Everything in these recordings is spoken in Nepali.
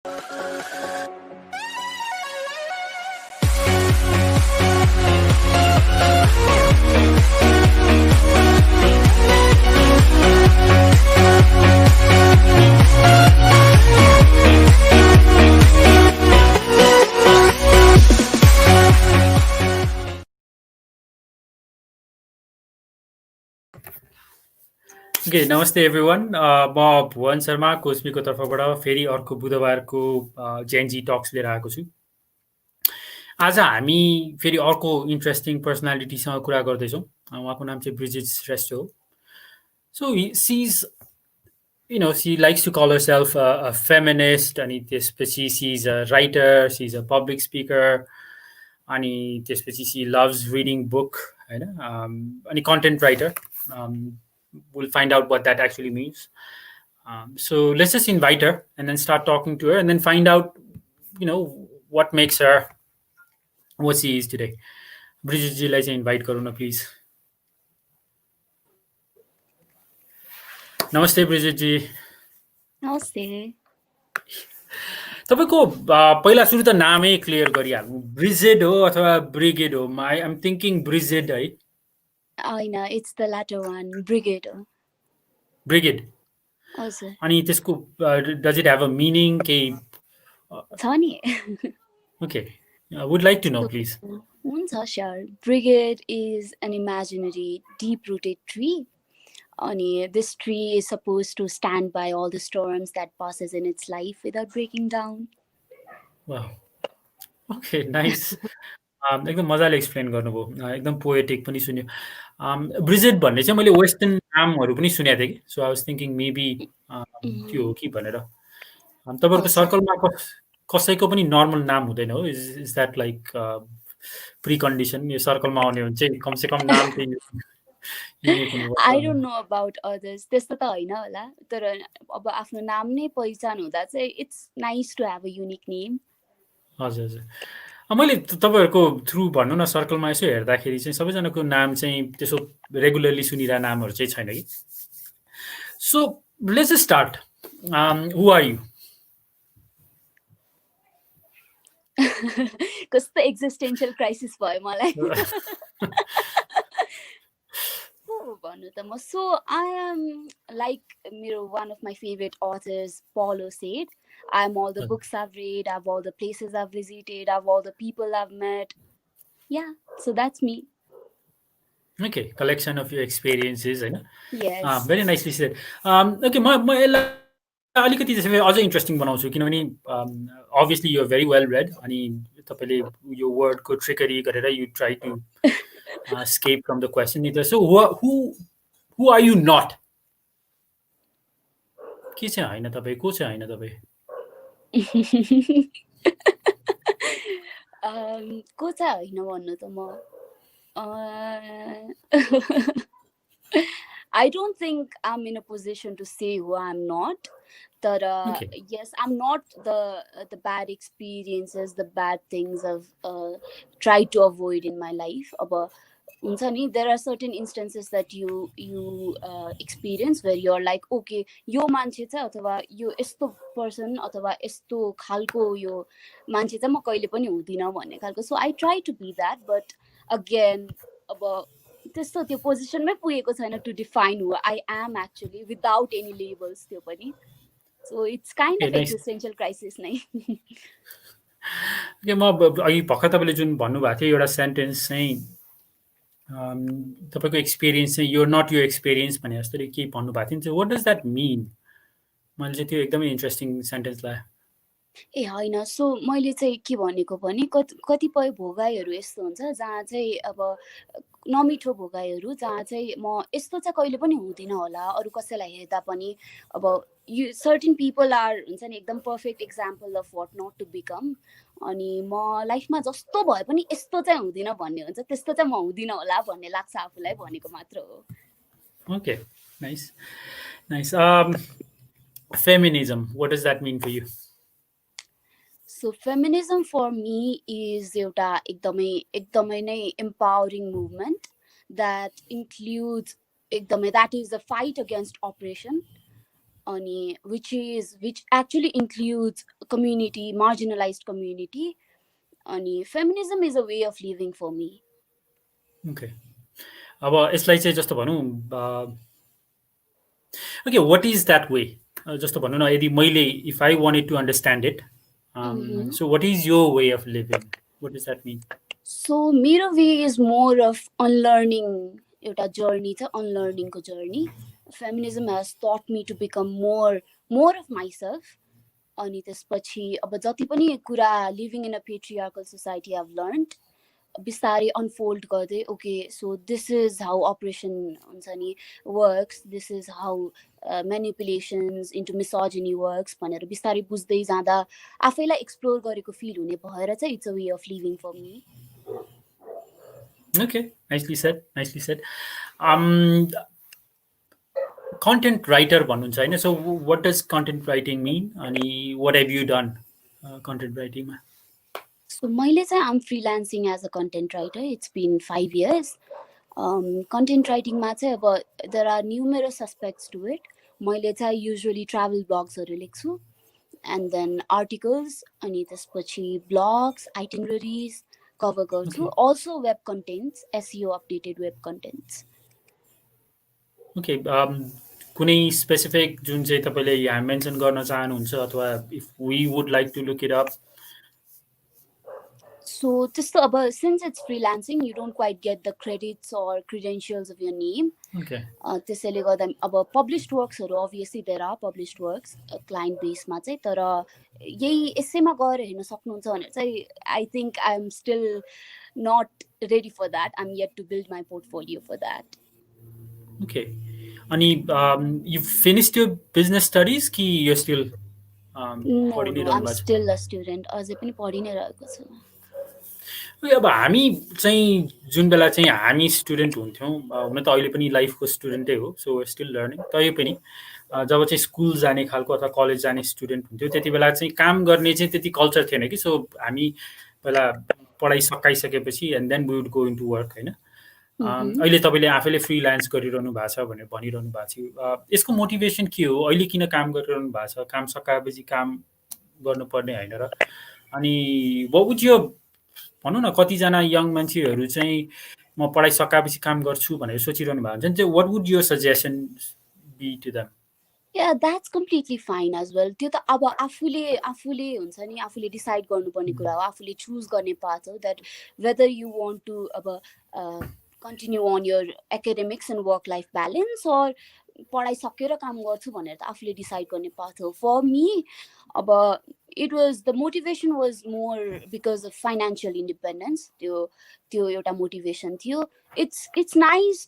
Okay, namaste everyone. म भुवन शर्मा कोचबीको तर्फबाट फेरि अर्को बुधबारको जेनजी टक्स लिएर आएको छु। आज हामी फेरि अर्को इन्ट्रेस्टिङ पर्सनालिटीसँग कुरा गर्दैछौँ। उहाँको नाम चाहिँ ब्रिजिड श्रेष्ठ हो। So she likes to call herself a feminist, अनि त्यसपछि she's a writer, she's a public speaker, अनि त्यसपछि she loves reading book, हैन, अनि content writer. We'll find out what that actually means. So let's just invite her and then start talking to her and then find out, what makes her what she is today. Brigid ji lai चाहिँ invite गरौँ न please. नमस्ते ब्रिजिड जी। नमस्ते। तपाईको पहिला सुरु त नामै क्लियर गरिहाल्नु, ब्रिजिड हो अथवा ब्रिगिड हो? आई एम थिङ्किङ ब्रिजिड है। होइन, it's the latter one, Brigid हो। ब्रिगिड। हजुर। अनि त्यसको does it have a meaning केही छ नि? Okay, would like to know please. हुन्छ, sure. Brigid is an imaginary deep rooted tree. This tree is supposed to stand by all the storms that passes in its life without breaking down. Wow. Okay, nice. एकदम मजाले एक्सप्लेन गर्नुभयो, एकदम पोएटिक पनि सुन्यो। ब्रिजिड भन्ने चाहिँ मैले वेस्टर्न नामहरू पनि सुनेको थिएँ कि, so I was thinking maybe त्यो हो कि भनेर। तपाईँहरूको सर्कलमा कसैको पनि नर्मल नाम हुँदैन हो? Is that like pre condition? यो सर्कलमा आउने भने चाहिँ कमसेकम नाम चाहिँ I don't know about others. त्यस्तो त होइन होला, तर अब आफ्नो नाम नै पहिचान हुँदा चाहिँ it's nice to have a unique name. हजुर हजुर। मैले तपाईँहरूको थ्रु भन्नु न, सर्कलमा यसो हेर्दाखेरि चाहिँ सबैजनाको नाम चाहिँ त्यसो रेगुलरली सुनिरहेको नामहरू चाहिँ छैन कि। So let's start. Who are you? कस्तो एक्जिस्टेन्शियल क्राइसिस भयो मलाई। भन्नु त म, सो आई एम लाइक मेरो one of my favourite authors Paulo said, I am all the books I've read, I have all the places I've visited, I have all the people I've met. Yeah, so that's me. Okay, collection of your experiences, हैन? Yes. Very nicely said. Okay, म यसलाई अलिकति त्यसै अझै इन्ट्रेस्टिङ बनाउँछु, किनभने obviously you are very well read, अनि तपाईले यो वर्डको ट्रिकरी गरेर you try to escape from the question. So who are you not? के चाहिँ हैन तपाई? को चाहिँ हैन तपाई? को चाहिँ हैन भन्नु त म, I don't think I'm in a position to say who I'm not. But yes, I'm not the bad experiences, the bad things I've tried to avoid in my life. हुन्छ नि, there are certain instances that you experience where you're like, okay, यो मान्छे चाहिँ अथवा यो यस्तो पर्सन अथवा यस्तो खालको यो मान्छे चाहिँ म कहिले पनि हुँदिन भन्ने खालको. So I try to be that, but again अब त्यस्तो त्यो पोजिसनमै पुगेको छैन to define who I am actually without any labels त्यो पनि. So it's kind of existential crisis नै. के म अघि भर्खर तपाईले जुन भन्नुभएको थियो एउटा सेन्टेन्स चाहिँ तपाईको एक्सपिरियन्स चाहिँ you're not your experience भने जस्तो के भन्नुभएको थियो, what does that mean? मैले चाहिँ त्यो एकदमै इन्ट्रेस्टिङ सेन्टेन्स लाग्यो। ए होइन, सो मैले चाहिँ के भनेको भने कतिपय भोगाइहरू यस्तो हुन्छ जहाँ चाहिँ अब नमिठो भोगाइहरू जहाँ चाहिँ म यस्तो चाहिँ कहिले पनि हुँदिन होला अरू कसैलाई हेर्दा पनि. अब यु सर्टेन पिपल आर हुन्छ नि एकदम perfect example of what not to become. अनि म लाइफमा जस्तो भए पनि यस्तो चाहिँ हुँदिन भन्ने हुन्छ, त्यस्तो चाहिँ म हुँदिन होला भन्ने लाग्छ आफूलाई भनेको मात्र हो. Okay, nice nice. Feminism, what does that mean for you? So feminism for me is एउटा एकदमै नै empowering movement that includes that is the fight against oppression. अनि which actually includes community, marginalized community. अनि feminism is a way of living for me. Okay. अब यसलाई चाहिँ जस्तो भनौँ okay what is that way जस्तो भनौँ न यदि मैले if I wanted to understand it Mhm. So what is your way of living what does that mean So मेरो way is more of unlearning एउटा जर्नी छ अनलर्निङको journey feminism has taught me to become more of myself अनि त्यसपछि अब जति पनि कुरा living in a patriarchal society I've learned बिस्तारै अनफोल्ड गर्दै okay so this is how operation हुन्छ नि works this is how manipulations into misogyny works भनेर बिस्तारै बुझ्दै जाँदा आफैलाई एक्सप्लोर गरेको फिल हुने भएर चाहिँ it's a way of living for me. Okay, nicely said, nicely said. Content writer भन्नुहुन्छ हैन सो what does content writing mean अनि what have you done content writing मा So मैले चाहिँ I'm freelancing as a content writer. It's been 5 years. Content writing मा चाहिँ अब there are numerous aspects to it. मैले चाहिँ usually travel blogsहरू लेख्छु and then articles अनि त्यसपछि blogs, itineraries cover गर्छु. Okay. Also web contents, SEO updated web contents. Okay, कुनै स्पेसिफिक जुन चाहिँ तपाईले यहाँ मेन्सन गर्न चाहनुहुन्छ अथवा if we would like to look it up So त्यस्तो अब since it's freelancing you don't quite get the credits or credentials of your name. Okay. त्यसैले गर्दा अब पब्लिस्ड वर्क्सहरू obviously there are published works client बेसमा चाहिँ तर यही यसैमा गएर हेर्न सक्नुहुन्छ भनेर चाहिँ I think I am still not ready for that I am yet to build my portfolio for that. Okay. अनि you finished your business studies कि you still नो पढि नै नो आई रहनु एम भएको छ स्टिल अ स्टुडेन्ट अझै पनि पढि नै रहेको छु. अब हामी चाहिँ जुन बेला चाहिँ हामी स्टुडेन्ट हुन्थ्यौँ हुन त अहिले पनि लाइफको स्टुडेन्टै हो सो स्टिल लर्निङ तै पनि जब चाहिँ स्कुल जाने खालको अथवा कलेज जाने स्टुडेन्ट हुन्थ्यो त्यति बेला चाहिँ काम गर्ने चाहिँ त्यति कल्चर थिएन कि सो हामी पहिला पढाइ सकाइसकेपछि and then we would go into work होइन अहिले तपाईँले आफैले फ्रिलान्स गरिरहनु भएको छ भनेर भनिरहनु भएको थियो यसको मोटिभेसन के हो अहिले किन काम गरिरहनु भएको छ काम सकाएपछि काम गर्नुपर्ने होइन र अनि what would your भनौँ न कतिजना यङ मान्छेहरू चाहिँ म पढाइ सकाएपछि काम गर्छु भनेर सोचिरहनु भएको हुन्छ नि चाहिँ वाट वुड यो suggestion be to them Yeah, that's completely fine as well. त्यो त अब आफूले हुन्छ नि आफूले डिसाइड गर्नुपर्ने कुरा हो आफूले चुज गर्ने पाथ हो that whether you want to अब continue on your academics and work life balance or पढाइ सकेर काम गर्छु भनेर त आफूले डिसाइड गर्ने पाथ हो. फर मी अब it was the motivation was more because of financial independence. त्यो एउटा motivation थियो. It's nice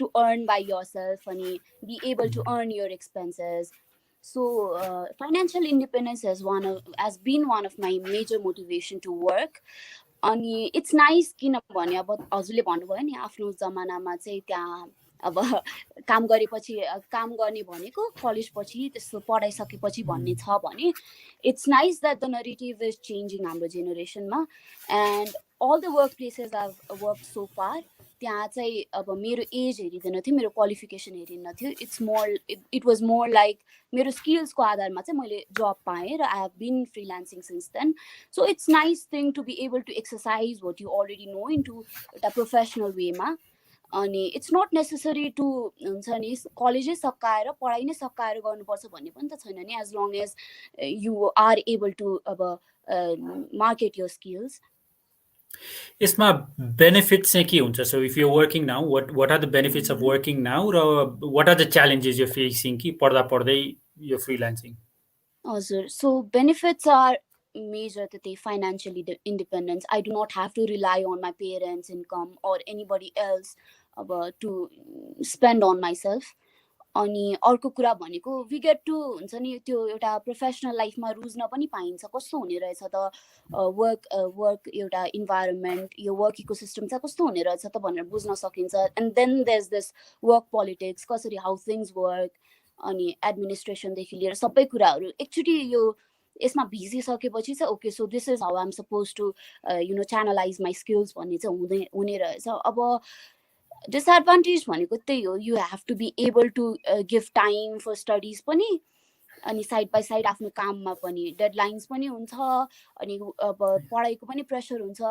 to earn by yourself and be able to earn your expenses. So financial independence has been one of my major motivation to work. अनि it's nice किनभने अब हजुरले भन्नुभयो नि आफ्नो जमानामा चाहिँ त्यहाँ अब काम गरेपछि काम गर्ने भनेको कलेज पछि त्यस्तो पढाइसकेपछि भन्ने छ भने it's nice that the narrative is changing हाम्रो जेनेरेसनमा and all the workplaces I've worked so far त्यहाँ चाहिँ अब मेरो एज हेरिँदैन थियो मेरो क्वालिफिकेसन हेरिन्न थियो it was more like मेरो स्किल्सको आधारमा चाहिँ मैले जब पाएँ र I have been freelancing since then. So it's nice thing to be able to exercise what you already know into a professional way मा. अनि इट्स नट नेसेसरी टु हुन्छ नि कलेजै सकाएर पढाइ नै सकाएर गर्नुपर्छ भन्ने पनि त छैन नि as long as you are able to अब मार्केट योर स्किल्स. यसमा बेनिफिट्स चाहिँ के हुन्छ so if you working now what are the benefits of working now र what are the challenges you facing कि पढ्दा पढ्दै यो फ्रिलान्सिङ. हजुर so benefits are major that they financially independence. I do not have to rely on my parents' income or anybody else to spend on myself. अनि अर्को कुरा भनेको वी गेट टु हुन्छ नि त्यो एउटा प्रोफेसनल लाइफमा रुझ्न पनि पाइन्छ कस्तो हुने रहेछ त वर्क एउटा इन्भाइरोमेन्ट यो वर्क इकोसिस्टम चाहिँ कस्तो हुने रहेछ त भनेर बुझ्न सकिन्छ. And then there is this work politics कसरी हाउ थिङ्स वर्क अनि एडमिनिस्ट्रेसनदेखि लिएर सबै कुराहरू एकचोटि यो यसमा भिजिसकेपछि चाहिँ okay so this is how I am suppose to channelise my skills भन्ने चाहिँ हुने रहेछ. अब डिसएडभान्टेज भनेको त्यही हो, you have to be able to give time for studies पनि, अनि साइड बाई साइड आफ्नो काममा पनि डेडलाइन्स पनि हुन्छ, अनि अब पढाइको पनि प्रेसर हुन्छ.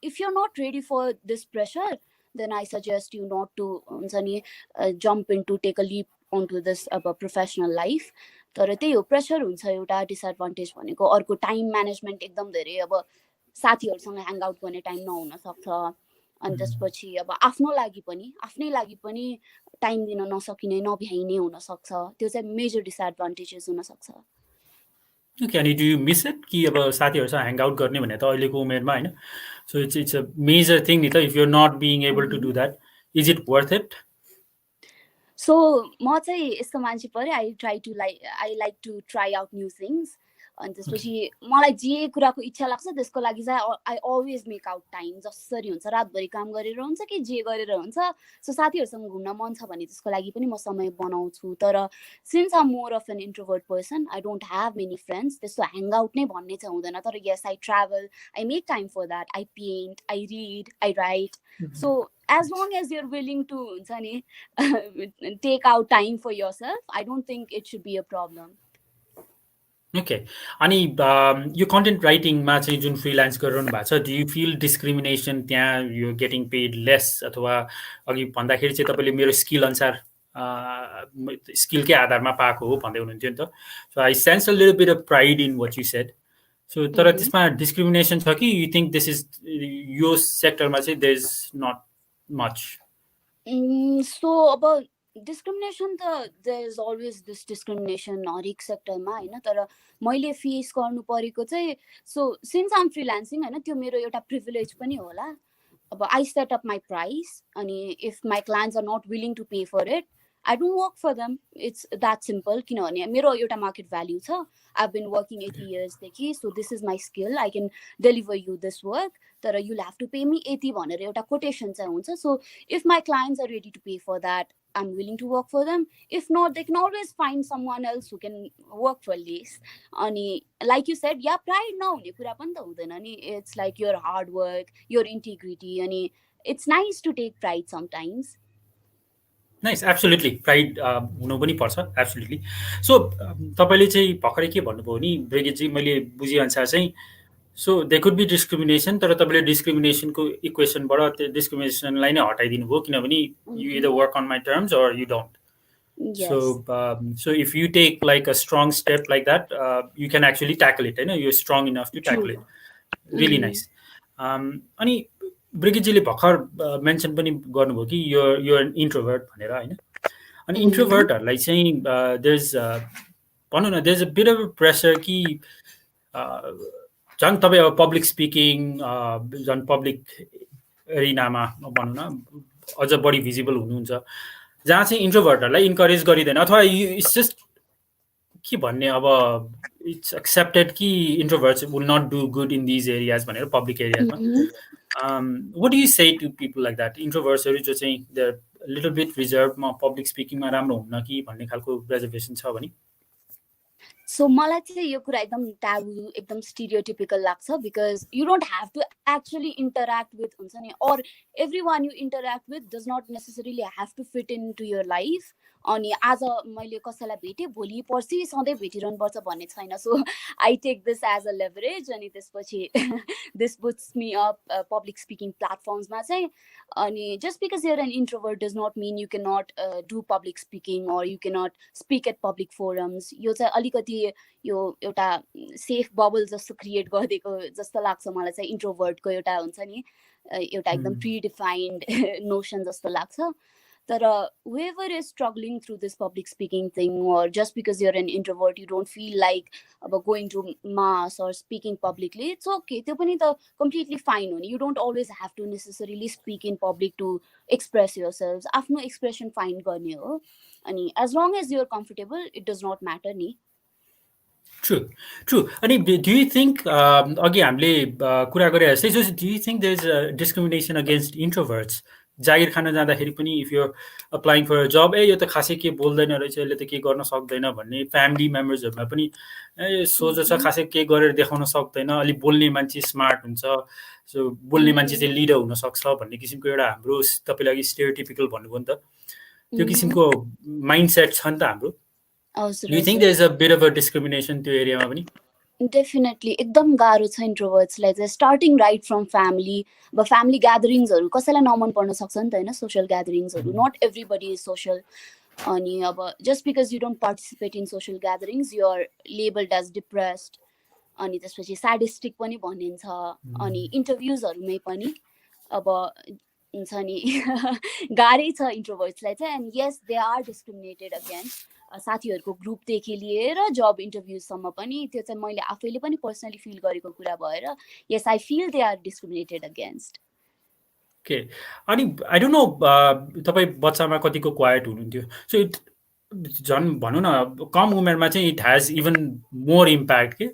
If you are not ready for this pressure, then I suggest you not to हुन्छ नि jump into take a leap onto this अब प्रोफेसनल लाइफ. तर त्यही हो, प्रेसर हुन्छ एउटा डिसएडभान्टेज भनेको. अर्को टाइम म्यानेजमेन्ट एकदम धेरै, अब साथीहरूसँग ह्याङ आउट गर्ने टाइम नहुन सक्छ, अनि त्यसपछि अब आफ्नै लागि पनि टाइम दिन नसकिने नभ्याइने हुन सक्छ. त्यो चाहिँ मेजर डिसएडभान्टेजेस हुन सक्छ. ओके, अनि डु यु मिस इट कि अब साथीहरूसँग ह्याङ आउट गर्ने भने त अहिलेको उमेरमा होइन, so it's a major thing नि त. If you are not being able to do that, is it worth it? सो म चाहिँ यस्तो मान्छे परे, I like to try out new things. अनि त्यसपछि मलाई जे कुराको इच्छा लाग्छ त्यसको लागि चाहिँ I always make out time. जसरी हुन्छ, रातभरि काम गरेर हुन्छ कि जे गरेर हुन्छ. सो साथीहरूसँग घुम्न मन छ भने त्यसको लागि पनि म समय बनाउँछु. तर since I'm more of an introvert person, I don't have many friends. त्यस्तो ह्याङ आउट नै भन्ने चाहिँ हुँदैन. तर yes, I travel, I make time for that, I paint, I read, I write. So as long as you're willing to हुन्छ नि take out time for yourself, I don't think it should be a problem. Okay, अनि यो कन्टेन्ट राइटिङमा चाहिँ जुन फ्रिलान्स गरिरहनु भएको छ, डु यु फिल डिस्क्रिमिनेसन त्यहाँ? यु गेटिङ पेड लेस, अथवा अघि भन्दाखेरि चाहिँ तपाईँले मेरो स्किल अनुसार स्किलकै आधारमा पाएको हो भन्दै हुनुहुन्थ्यो नि त. So I sense a little bit of pride in what you said. So तर त्यसमा डिस्क्रिमिनेसन छ कि यु थिङ्क दिस इज, यो सेक्टरमा चाहिँ there is not much? So अब डिस्क्रिमिनेसन त there is always this discrimination हरेक सेक्टरमा होइन. तर मैले फेस गर्नु परेको चाहिँ, सो सिन्स आम फ्रिलान्सिङ होइन, त्यो मेरो एउटा प्रिभिलेज पनि होला. अब I set up my price, अनि if my clients are not willing to pay for it, I don't work for them. It's that simple. किनभने मेरो एउटा मार्केट भ्याल्यु छ. I've been working 80 years देखि, so this is my skill. I can deliver you this work. तर you'll have to pay me 80 भनेर एउटा quotation चाहिँ हुन्छ. So if my clients are ready to pay for that, I'm willing to work for them. If not, they can always find someone else who can work for less. अनि like you said, yeah, pride नहुने कुरा पनि त हुँदैन नि. It's like your hard work, your integrity, अनि it's nice to take pride sometimes. Nice, absolutely pride हुनु पनि पर्छ, एब्सोल्युटली. सो तपाईँले चाहिँ भर्खरै के भन्नुभयो नि ब्रिगिडजी, मैले बुझेअनुसार चाहिँ, so they could be discrimination, तर तपाईँले डिस्क्रिमिनेसनको इक्वेसनबाट त्यो डिस्क्रिमिनेसनलाई नै हटाइदिनु भयो, किनभने you either work on my terms or you don't. So if you take like a strong step like that, you can actually tackle it. You're strong enough to tackle it. Really nice. अनि ब्रिगिडजीले भर्खर मेन्सन पनि गर्नुभयो कि you're an introvert भनेर होइन. अनि इन्ट्रोभर्टहरूलाई चाहिँ there's भनौँ न, there's a bit of a pressure कि झन् तपाईँ अब पब्लिक स्पिकिङ, झन् पब्लिक एरिनामा भनौँ न अझ बढी भिजिबल हुनुहुन्छ, जहाँ चाहिँ इन्ट्रोभर्टहरूलाई इन्करेज गरिँदैन, अथवा इट्स जस्ट के भन्ने, अब इट्स एक्सेप्टेड कि introverts will not do good in these areas भनेर पब्लिक एरियाजमा. What do you say to people like that? इन्ट्रोभर्ट्सहरू जो चाहिँ दे आर लिटल बिट रिजर्भमा पब्लिक स्पिकिङमा राम्रो हुन्न कि भन्ने खालको रेजर्भेसन छ भने? सो मलाई चाहिँ यो कुरा एकदम ट्याबु, एकदम स्टिरियोटिपिकल लाग्छ. Because you don't have to actually interact with हुन्छ नि, or every one you interact with does not necessarily have to fit in to your life. अनि आज मैले कसैलाई भेटेँ, भोलि पर्सि सधैँ भेटिरहनुपर्छ भन्ने छैन. So I take this as a leverage. अनि त्यसपछि this boots me up public speaking प्लेटफर्म्समा चाहिँ. अनि just because you're an introvert does not mean you can not do public speaking or you can not speak at public forums. यो चाहिँ अलिकति यो एउटा सेफ बबल जस्तो क्रिएट गरिदिएको जस्तो लाग्छ मलाई चाहिँ. इन्ट्रोभर्टको एउटा हुन्छ नि, एउटा एकदम प्रिडिफाइन्ड नोसन जस्तो लाग्छ. तर whoever is struggling through this public speaking thing, or just because you're an introvert you don't feel like about going to mass or speaking publicly, it's okay. त्यो पनि त completely fine हो नि. You don't always have to necessarily speak in public to express yourselves. आफ्नो expression find गर्ने हो. अनि as long as you're comfortable, it does not matter नि. True. अनि do you think अघि हामीले कुरा गरे जस्तै, do you think there is a discrimination against introverts जागिर खान जाँदाखेरि पनि if you applying for a job यो त खासै के बोल्दैन रहेछ, यसले त के गर्न सक्दैन भन्ने फ्यामिली मेम्बर्सहरूमा पनि सोझो छ, खासै के गरेर देखाउन सक्दैन, अलिक बोल्ने मान्छे स्मार्ट हुन्छ, सो बोल्ने मान्छे चाहिँ लिडर हुनसक्छ भन्ने किसिमको एउटा हाम्रो तपाईँले अघि स्टेरियोटिपिकल भन्नुभयो नि त, त्यो किसिमको माइन्ड सेट छ नि त हाम्रो. Do you think there is a bit of a discrimination त्यो एरियामा पनि? डेफिनेटली एकदम गाह्रो छ इन्ट्रोभर्ट्सलाई चाहिँ, स्टार्टिङ राइट फ्रम फ्यामिली. अब फ्यामिली ग्यादरिङ्सहरू कसैलाई नमन पर्न सक्छ नि त होइन, सोसियल ग्यादरिङ्सहरू, नट एभ्रिबडी इज सोसियल. अनि अब just because you don't participate in social gatherings you are labelled as depressed, अनि त्यसपछि स्याडिस्टिक पनि भनिन्छ. अनि इन्टरभ्युजहरूमै पनि अब हुन्छ नि गाह्रै छ इन्ट्रोभर्ट्सलाई चाहिँ. And yes they are discriminated against, साथीहरूको ग्रुपदेखि लिएर जब इन्टरभ्युजसम्म पनि. त्यो चाहिँ मैले आफैले पनि पर्सनली फिल गरेको कुरा भएर yes I feel they are discriminated against. Okay. अनि आई डोन्ट नो तपाईँ बच्चामा कतिको क्वाइट हुनुहुन्थ्यो, सो झन् भनौँ न कम उमेरमा चाहिँ it has even more impact के,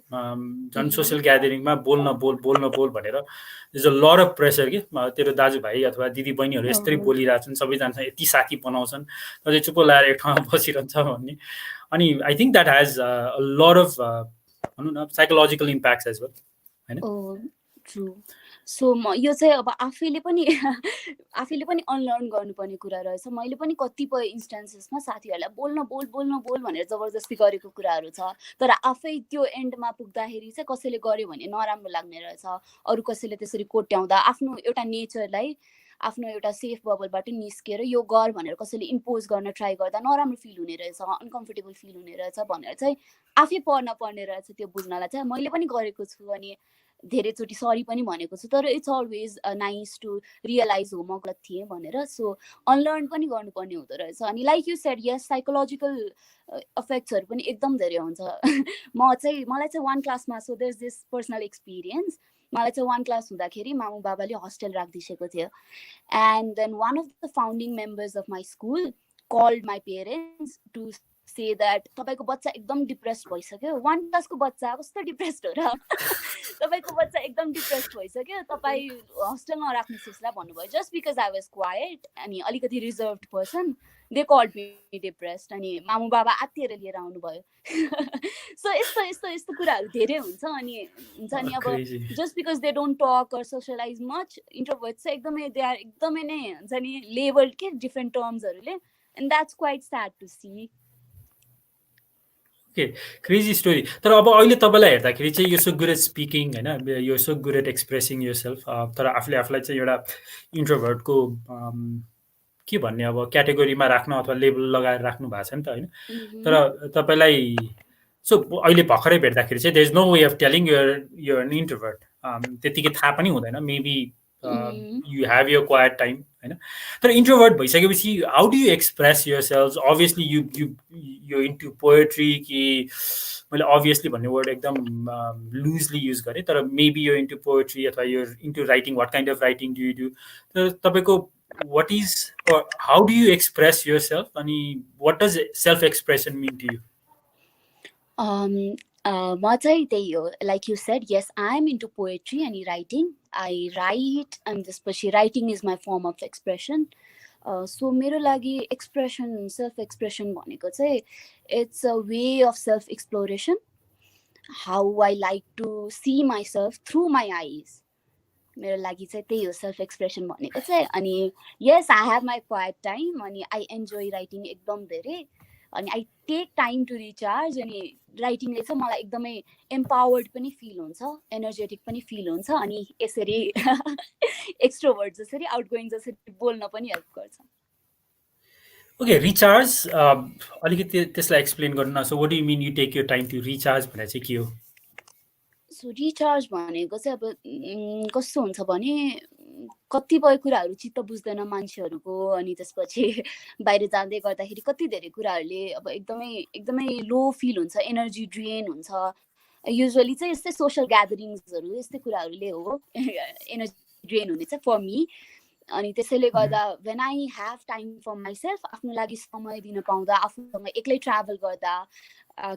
झन् सोसियल ग्यादरिङमा बोल्न बोल भनेर is a lot of pressure के. तेरो दाजुभाइ अथवा दिदी बहिनीहरू यस्तै बोलिरहेछन्, सबैजना यति साथी बनाउँछन्, तर चाहिँ चुप्पो लगाएर एक ठाउँमा बसिरहन्छ भन्ने. अनि I think that has a lot of भनौँ न साइकोलोजिकल इम्प्याक्ट्स एज वेल होइन. ट्रु. सो म यो चाहिँ अब आफैले पनि अनलर्न गर्नुपर्ने कुरा रहेछ. मैले पनि कतिपय इन्स्टान्सेसमा साथीहरूलाई बोल भनेर जबरजस्ती गरेको कुराहरू छ, तर आफै त्यो एन्डमा पुग्दाखेरि चाहिँ कसैले गर्यो भने नराम्रो लाग्ने रहेछ. अरू कसैले त्यसरी कोट्याउँदा आफ्नो एउटा नेचरलाई, आफ्नो एउटा सेफ बबलबाट निस्केर यो गर भनेर कसैले इम्पोज गर्न ट्राई गर्दा नराम्रो फिल हुने रहेछ, अनकम्फर्टेबल फिल हुने रहेछ भनेर चाहिँ आफै पढ्न पर्ने रहेछ. त्यो बुझ्नलाई चाहिँ मैले पनि गरेको छु, अनि धेरैचोटि सरी पनि भनेको छु. तर it's always nice to realise हो म गलत थिएँ भनेर. सो अनलर्न पनि गर्नुपर्ने हुँदो रहेछ. अनि like you said yes psychological इफेक्ट्सहरू पनि एकदम धेरै हुन्छ. मलाई चाहिँ 1 क्लासमा, so there is this personal experience. मलाई चाहिँ 1 क्लास हुँदाखेरि मामु बाबाले हस्टेल राखिदिएको थियो. And then one of the founding members of my school called my parents to say that तपाईँको बच्चा एकदम डिप्रेस्ड भइसक्यो. 1 क्लासको बच्चा कस्तो डिप्रेस्ड हो र तपाईँको बच्चा एकदम डिप्रेस्ड भइसक्यो, तपाईँ हस्टेल नराख्नुहोस् उसलाई भन्नुभयो. Just because I was quite अनि अलिकति reserved person, they called me depressed. अनि मामु बाबा आत्तिएर लिएर आउनुभयो. सो यस्तो कुराहरू धेरै हुन्छ. अनि हुन्छ नि अब just because they don't talk or socialise much, introverts चाहिँ एकदमै नै हुन्छ नि लेबल्ड के डिफ्रेन्ट टर्म्सहरूले. And that's quite sad to see. Okay, crazy story. तर अब अहिले तपाईँलाई हेर्दाखेरि चाहिँ यो सो गुड एट स्पिकिङ होइन, यो so good at expressing yourself, तर आफूलाई चाहिँ एउटा इन्ट्रोभर्टको के भन्ने अब क्याटेगोरीमा राख्न अथवा लेबल लगाएर राख्नु भएको छ नि त होइन. तर तपाईँलाई सो अहिले भर्खरै भेट्दाखेरि चाहिँ there is no way of telling you're an introvert, त्यतिकै थाहा पनि हुँदैन. Maybe you have your quiet time होइन. तर इन्ट्रोभर्ट भइसकेपछि how do you express yourself? Obviously you into poetry कि मैले अभियसली भन्ने वर्ड एकदम लुजली युज गरेँ, तर मेबी यो इन्टु पोएट्री अथवा यो into writing, what kind of writing do you do? तर तपाईँको what is or how do you express yourself, अनि what does self expression mean to you? म चाहिँ त्यही हो, like you said yes I am into poetry अनि राइटिङ. आई राइट अनि त्यसपछि writing is my form of expression. So मेरो लागि एक्सप्रेसन, सेल्फ एक्सप्रेसन भनेको चाहिँ it's a way of self exploration, how I like to see myself through my eyes. मेरो लागि चाहिँ त्यही हो सेल्फ एक्सप्रेसन भनेको चाहिँ. अनि yes I have my quiet time, अनि आई एन्जोय राइटिङ एकदम धेरै. अनि I take time to recharge. अनि राइटिङले चाहिँ मलाई एकदमै एम्पावर्ड पनि फिल हुन्छ, एनर्जेटिक पनि फिल हुन्छ. अनि यसरी एक्सट्रोभर्ट जसरी, आउटगोइङ जसरी बोल्न पनि हेल्प गर्छ. ओके, रिचार्ज अलिकति त्यसलाई एक्सप्लेन गर्नु न. So what do you mean you take your time to recharge भनेर चाहिँ के हो? सो रिचार्ज भनेको चाहिँ अब कस्तो हुन्छ भने कतिपय कुराहरू चित्त बुझ्दैन मान्छेहरूको. अनि त्यसपछि बाहिर जाँदै गर्दाखेरि कति धेरै कुराहरूले अब एकदमै लो फिल हुन्छ, एनर्जी ड्रेन हुन्छ. युजुअली चाहिँ यस्तै सोसियल ग्यादरिङ्सहरू यस्तै कुराहरूले हो एनर्जी ड्रेन हुने चाहिँ फर मी. अनि त्यसैले गर्दा when I have time for myself, आफ्नो लागि समय दिन पाउँदा, आफूसँग एक्लै ट्राभल गर्दा,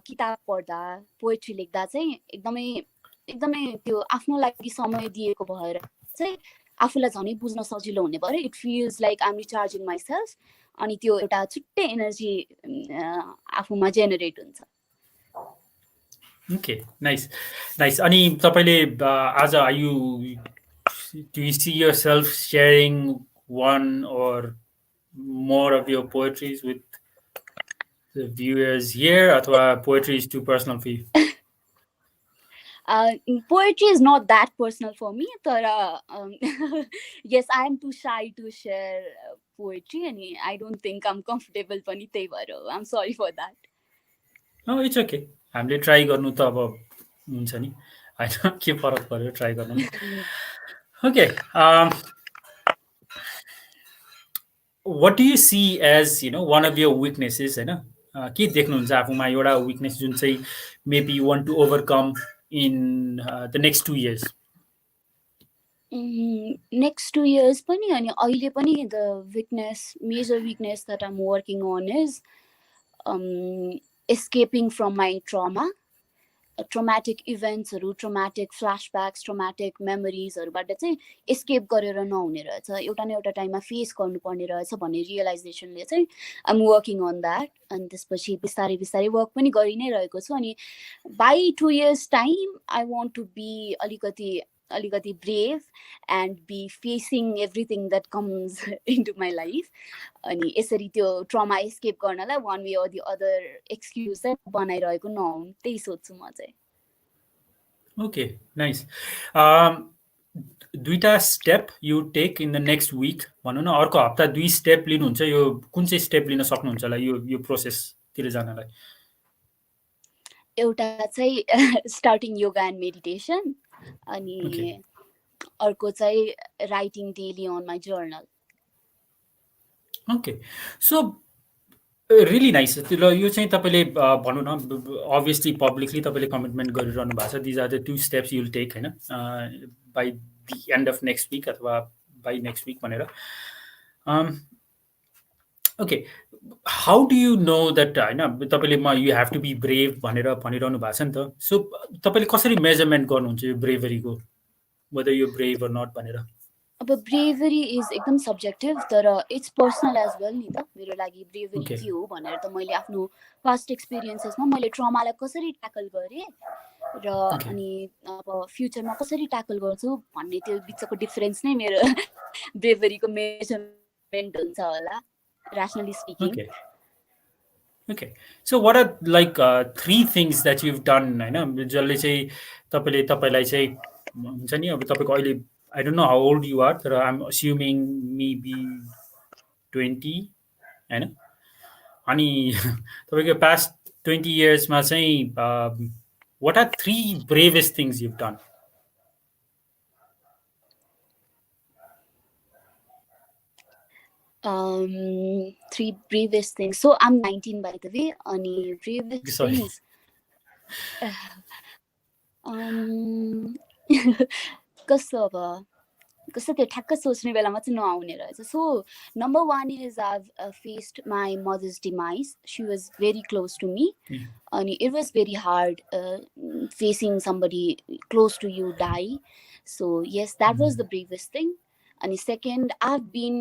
किताब पढ्दा, पोएट्री लेख्दा चाहिँ एकदमै त्यो आफ्नो लागि समय दिएको भएर चाहिँ आफूलाई झनै बुझ्न सजिलो हुने भयो it feels like I'm recharging myself अनि त्यो एउटा छुट्टै एनर्जी आफूमा जेनेरेट हुन्छ ओके नाइस नाइस अनि तपाईँले आज you do you see yourself sharing one or more of your poetries with the viewers here अथवा poetry is too personal for you? Poetry is not that personal for me, but yes, I am too shy to share poetry, and I don't think I'm comfortable. Pani त्यही भएर हो. I'm sorry for that. No, it's okay. हामीले ट्राई गर्नु त अब हुन्छ नि होइन के फरक पर्यो ट्राई गर्नु okay what do you see as one of your weaknesses होइन के देख्नुहुन्छ आफूमा एउटा weakness जुन चाहिँ maybe you want to overcome in the next 2 years Next 2 years पनि अनि अहिले पनि the major weakness that I'm working on is escaping from my traumatic events traumatic flashbacks traumatic memoriesबाट चाहिँ escape गरेर नहुने रहेछ एउटा न एउटा टाइममा फेस गर्नुपर्ने रहेछ भन्ने रियलाइजेसनले चाहिँ I'm working on that अनि त्यसपछि बिस्तारै बिस्तारै वर्क पनि गरि नै रहेको छु अनि by 2 years time I want to be अलिकति brave and be facing everything that comes into my life अनि यसरी त्यो ट्रमा एस्केप गर्नलाई one way or the other excuse चाहिँ बनाइरहेको नहुन् त्यही सोच्छु म चाहिँ ओके नाइस दुईटा step you take in the next week भनौँ न अर्को हप्ता 2 स्टेप लिनुहुन्छ यो कुन चाहिँ स्टेप लिन सक्नुहुन्छ होला यो प्रोसेसतिर जानलाई एउटा चाहिँ स्टार्टिङ योगा एन्ड मेडिटेसन अनि अर्को चाहिँ writing daily on my journal okay so really nice ल यो चाहिँ तपाईँले भनौँ न अभियसली पब्लिकली तपाईँले कमिटमेन्ट गरिरहनु भएको छ these are the 2 steps you'll take होइन by the end of next week अथवा बाई नेक्स्ट विक भनेर okay how do you know that होइन तपाईँले you have to be brave भनेर भनिरहनु भएको छ नि त सो तपाईँले कसरी मेजरमेन्ट गर्नुहुन्छ यो ब्रेभरीको whether you brave or not भनेर अब ब्रेभरी इज एकदम सब्जेक्टिभ तर इट्स पर्सनल एज वेल नि त मेरो लागि ब्रेभरी के हो भनेर त मैले आफ्नो पास्ट एक्सपिरियन्सेसमा मैले ट्रमालाई कसरी ट्याकल गरेँ र अनि अब फ्युचरमा कसरी ट्याकल गर्छु भन्ने त्यो बिचको डिफरेन्स नै मेरो ब्रेभरीको मेजरमेन्ट हुन्छ होला rationally speaking. Okay. So what are like 3 things that you've done हैन जसले चाहिँ तपाईलाई चाहिँ हुन्छ नि अब तपाईको अहिले I don't know how old you are but I'm assuming maybe 20 हैन अनि तपाईको past 20 years मा चाहिँ what are 3 bravest things you've done? Three bravest things. So I'm 19 by the way. Any bravest things? कस्तो त्यो ठ्याक्क सोच्ने बेलामा चाहिँ नआउने रहेछ so number 1 is I've faced my mother's demise. She was very close to me and it was very hard facing somebody close to you die. So yes, that was the bravest thing. And second, I've been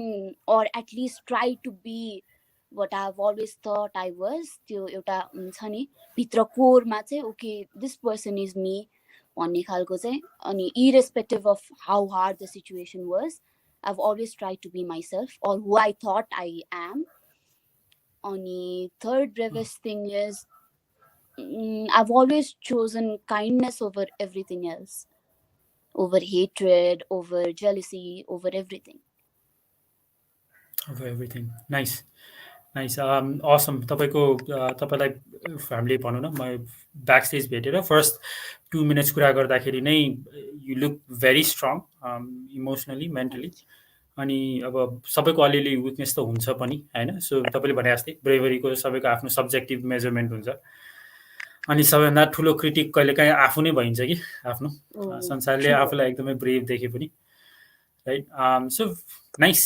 or at least tried to be what I've always thought I was. त्यो एउटा हुन्छ नि भित्र कोरमा चाहिँ okay, this person is me भन्ने खालको चाहिँ अनि irrespective of how hard the situation was, I've always tried to be myself or who I thought I am. अनि third bravest thing is I've always chosen kindness over everything else. Over hatred, over jealousy, over everything. Over everything. Nice. Awesome. तपाईलाई फ्यामिली भनौँ न म ब्याक स्टेज भेटेर फर्स्ट 2 मिनट्स कुरा गर्दाखेरि नै you look very strong emotionally mentally अनि अब सबैको अलिअलि विकनेस त हुन्छ पनि होइन सो तपाईँले भने जस्तै ब्रेभरीको सबैको आफ्नो सब्जेक्टिभ मेजरमेन्ट हुन्छ अनि सबैभन्दा ठुलो क्रिटिक कहिलेकाहीँ आफू नै भइन्छ कि आफ्नो संसारले आफूलाई एकदमै ब्रेभ देखे पनि राइट सो नाइस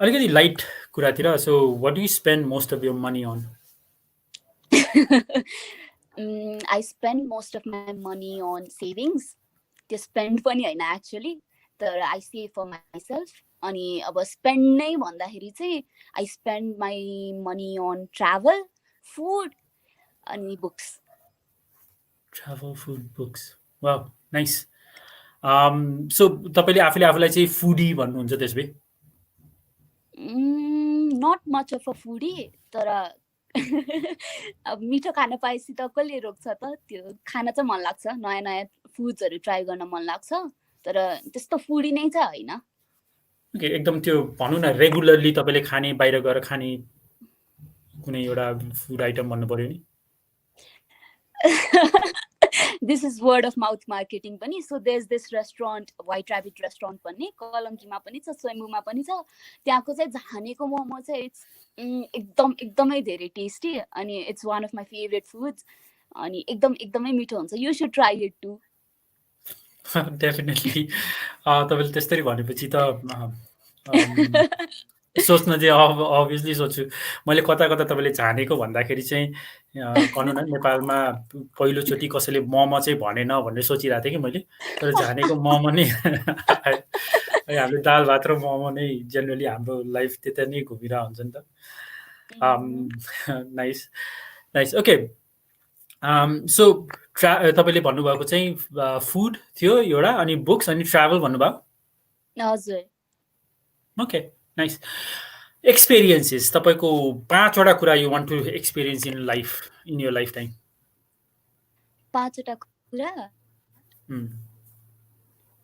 अलिकति लाइट कुरातिर so what do you spend most of your money on I spend most of my money on savings त्यो स्पेन्ड पनि होइन एक्चुअली, तर आई सेभ फर माइसेल्फ. अनि अब स्पेन्ड नै भन्दाखेरि चाहिँ I spend my money on travel, food अनि books. Travel, food, books. Wow, nice. So तपाईँले आफूलाई चाहिँ फुडी भन्नुहुन्छ त्यसभए? Not much of a foodie, तर अब मिठो खान पाएपछि त कसले रोक्छ त. त्यो खान चाहिँ मन लाग्छ, नयाँ नयाँ फुड्सहरू ट्राई गर्न मन लाग्छ, तर त्यस्तो फुडी नै चाहिँ होइन. ओके, एकदम त्यो भनौँ न रेगुलरली तपाईँले खाने, बाहिर गएर खाने कुनै एउटा फुड आइटम भन्नु पर्यो नि? This is word of mouth marketing पनि. So there is this restaurant, white rabbit restaurant भन्ने, कलङ्कीमा पनि छ, स्वयम्भूमा पनि छ. त्यहाँको चाहिँ झानेको मोमो चाहिँ इट्स एकदमै धेरै टेस्टी, अनि it's one of my favourite foods, अनि एकदमै मिठो हुन्छ. You should try it too. Definitely. तपाईँले त्यसरी भनेपछि त सोच्न चाहिँ अभियसली सोच्छु. मैले कता तपाईँले झानेको भन्दाखेरि चाहिँ भनौँ न नेपालमा पहिलोचोटि कसैले मोमो चाहिँ भनेन भन्ने सोचिरहेको थिएँ कि मैले. तर झानेको मोमो नै हामीले दाल भात र मोमो नै जेनरली हाम्रो लाइफ त्यता नै घुमिरहेको हुन्छ नि त. Nice nice. ओके, सो तपाईँले भन्नुभएको चाहिँ फुड थियो एउटा, अनि बुक्स अनि ट्राभल भन्नुभयो. हजुर. Okay, nice. एक्सपिरियन्सेस, तपाईँको 5वटा कुरा you want to experience in life, in your lifetime. 5वटा कुरा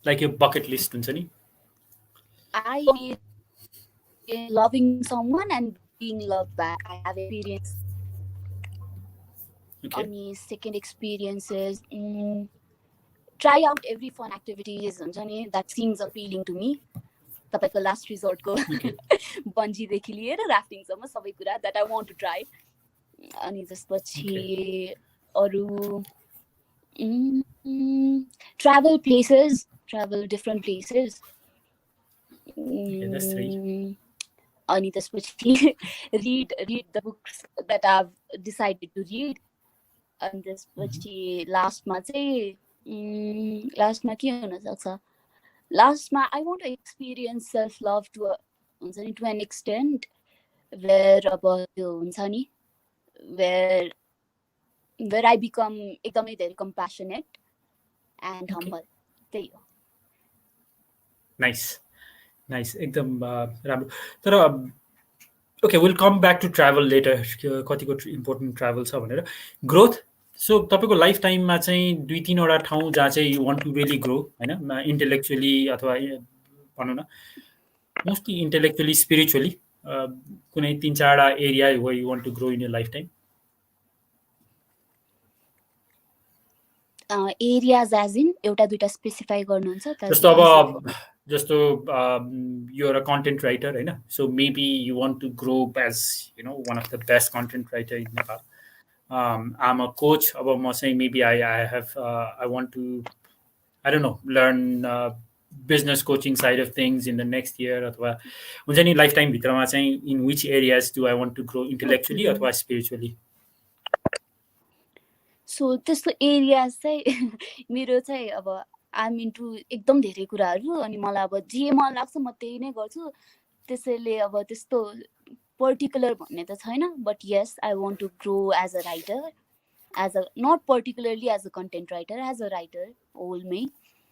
लाइक यो बकेट लिस्ट हुन्छ नि. I loving someone and being loved back. I have experience. Okay. Any second experiences, try out every fun activities that seems appealing to me. तपाईँको लास्ट रिजोर्टको बन्जीदेखि लिएर राफ्टिङसम्म सबै कुरा that I want to try. अनि त्यसपछि अरू travel places, travel different places. अनि त्यसपछि read the books that I've decided to read. अनि त्यसपछि लास्टमा के हुन सक्छ, लास्टमा I want to experience self love to an extent where अब त्यो हुन्छ नि, where I become एकदमै धेरै compassionate and humble. त्यही हो. नाइस नाइस, एकदम राम्रो. तर okay, will come back to travel later, कतिको इम्पोर्टेन्ट ट्राभल छ भनेर. ग्रोथ, सो तपाईँको लाइफ टाइममा चाहिँ 2-3वटा ठाउँ जहाँ चाहिँ you want to really grow, होइन, इन्टेलेक्चुअली अथवा भनौँ न मोस्टली इन्टेलेक्चुअली, स्पिरिचुअली, कुनै 3-4वटा एरिया हो you want to grow in your lifetime. Areas as in एउटा दुईटा स्पेसिफाई गर्नुहुन्छ? जस्तो you are a content writer, होइन, so maybe you want to grow as one of the best content writer in Nepal. Um a coach, अब म चाहिँ maybe I want to, I don't no, learn business coaching side of things in the next year, अथवा हुन्छ नि लाइफ टाइम भित्रमा चाहिँ in which areas do I want to grow intellectually अथवा स्पिरिचुअली. सो त्यस्तो एरियाज चाहिँ मेरो चाहिँ अब आइम इन्टु एकदम धेरै कुराहरू, अनि मलाई अब जे मन लाग्छ म त्यही नै गर्छु. त्यसैले अब त्यस्तो पर्टिकुलर भन्ने त छैन, but yes I want to grow as a writer, as a not particularly as a content writer, as a writer होलमै.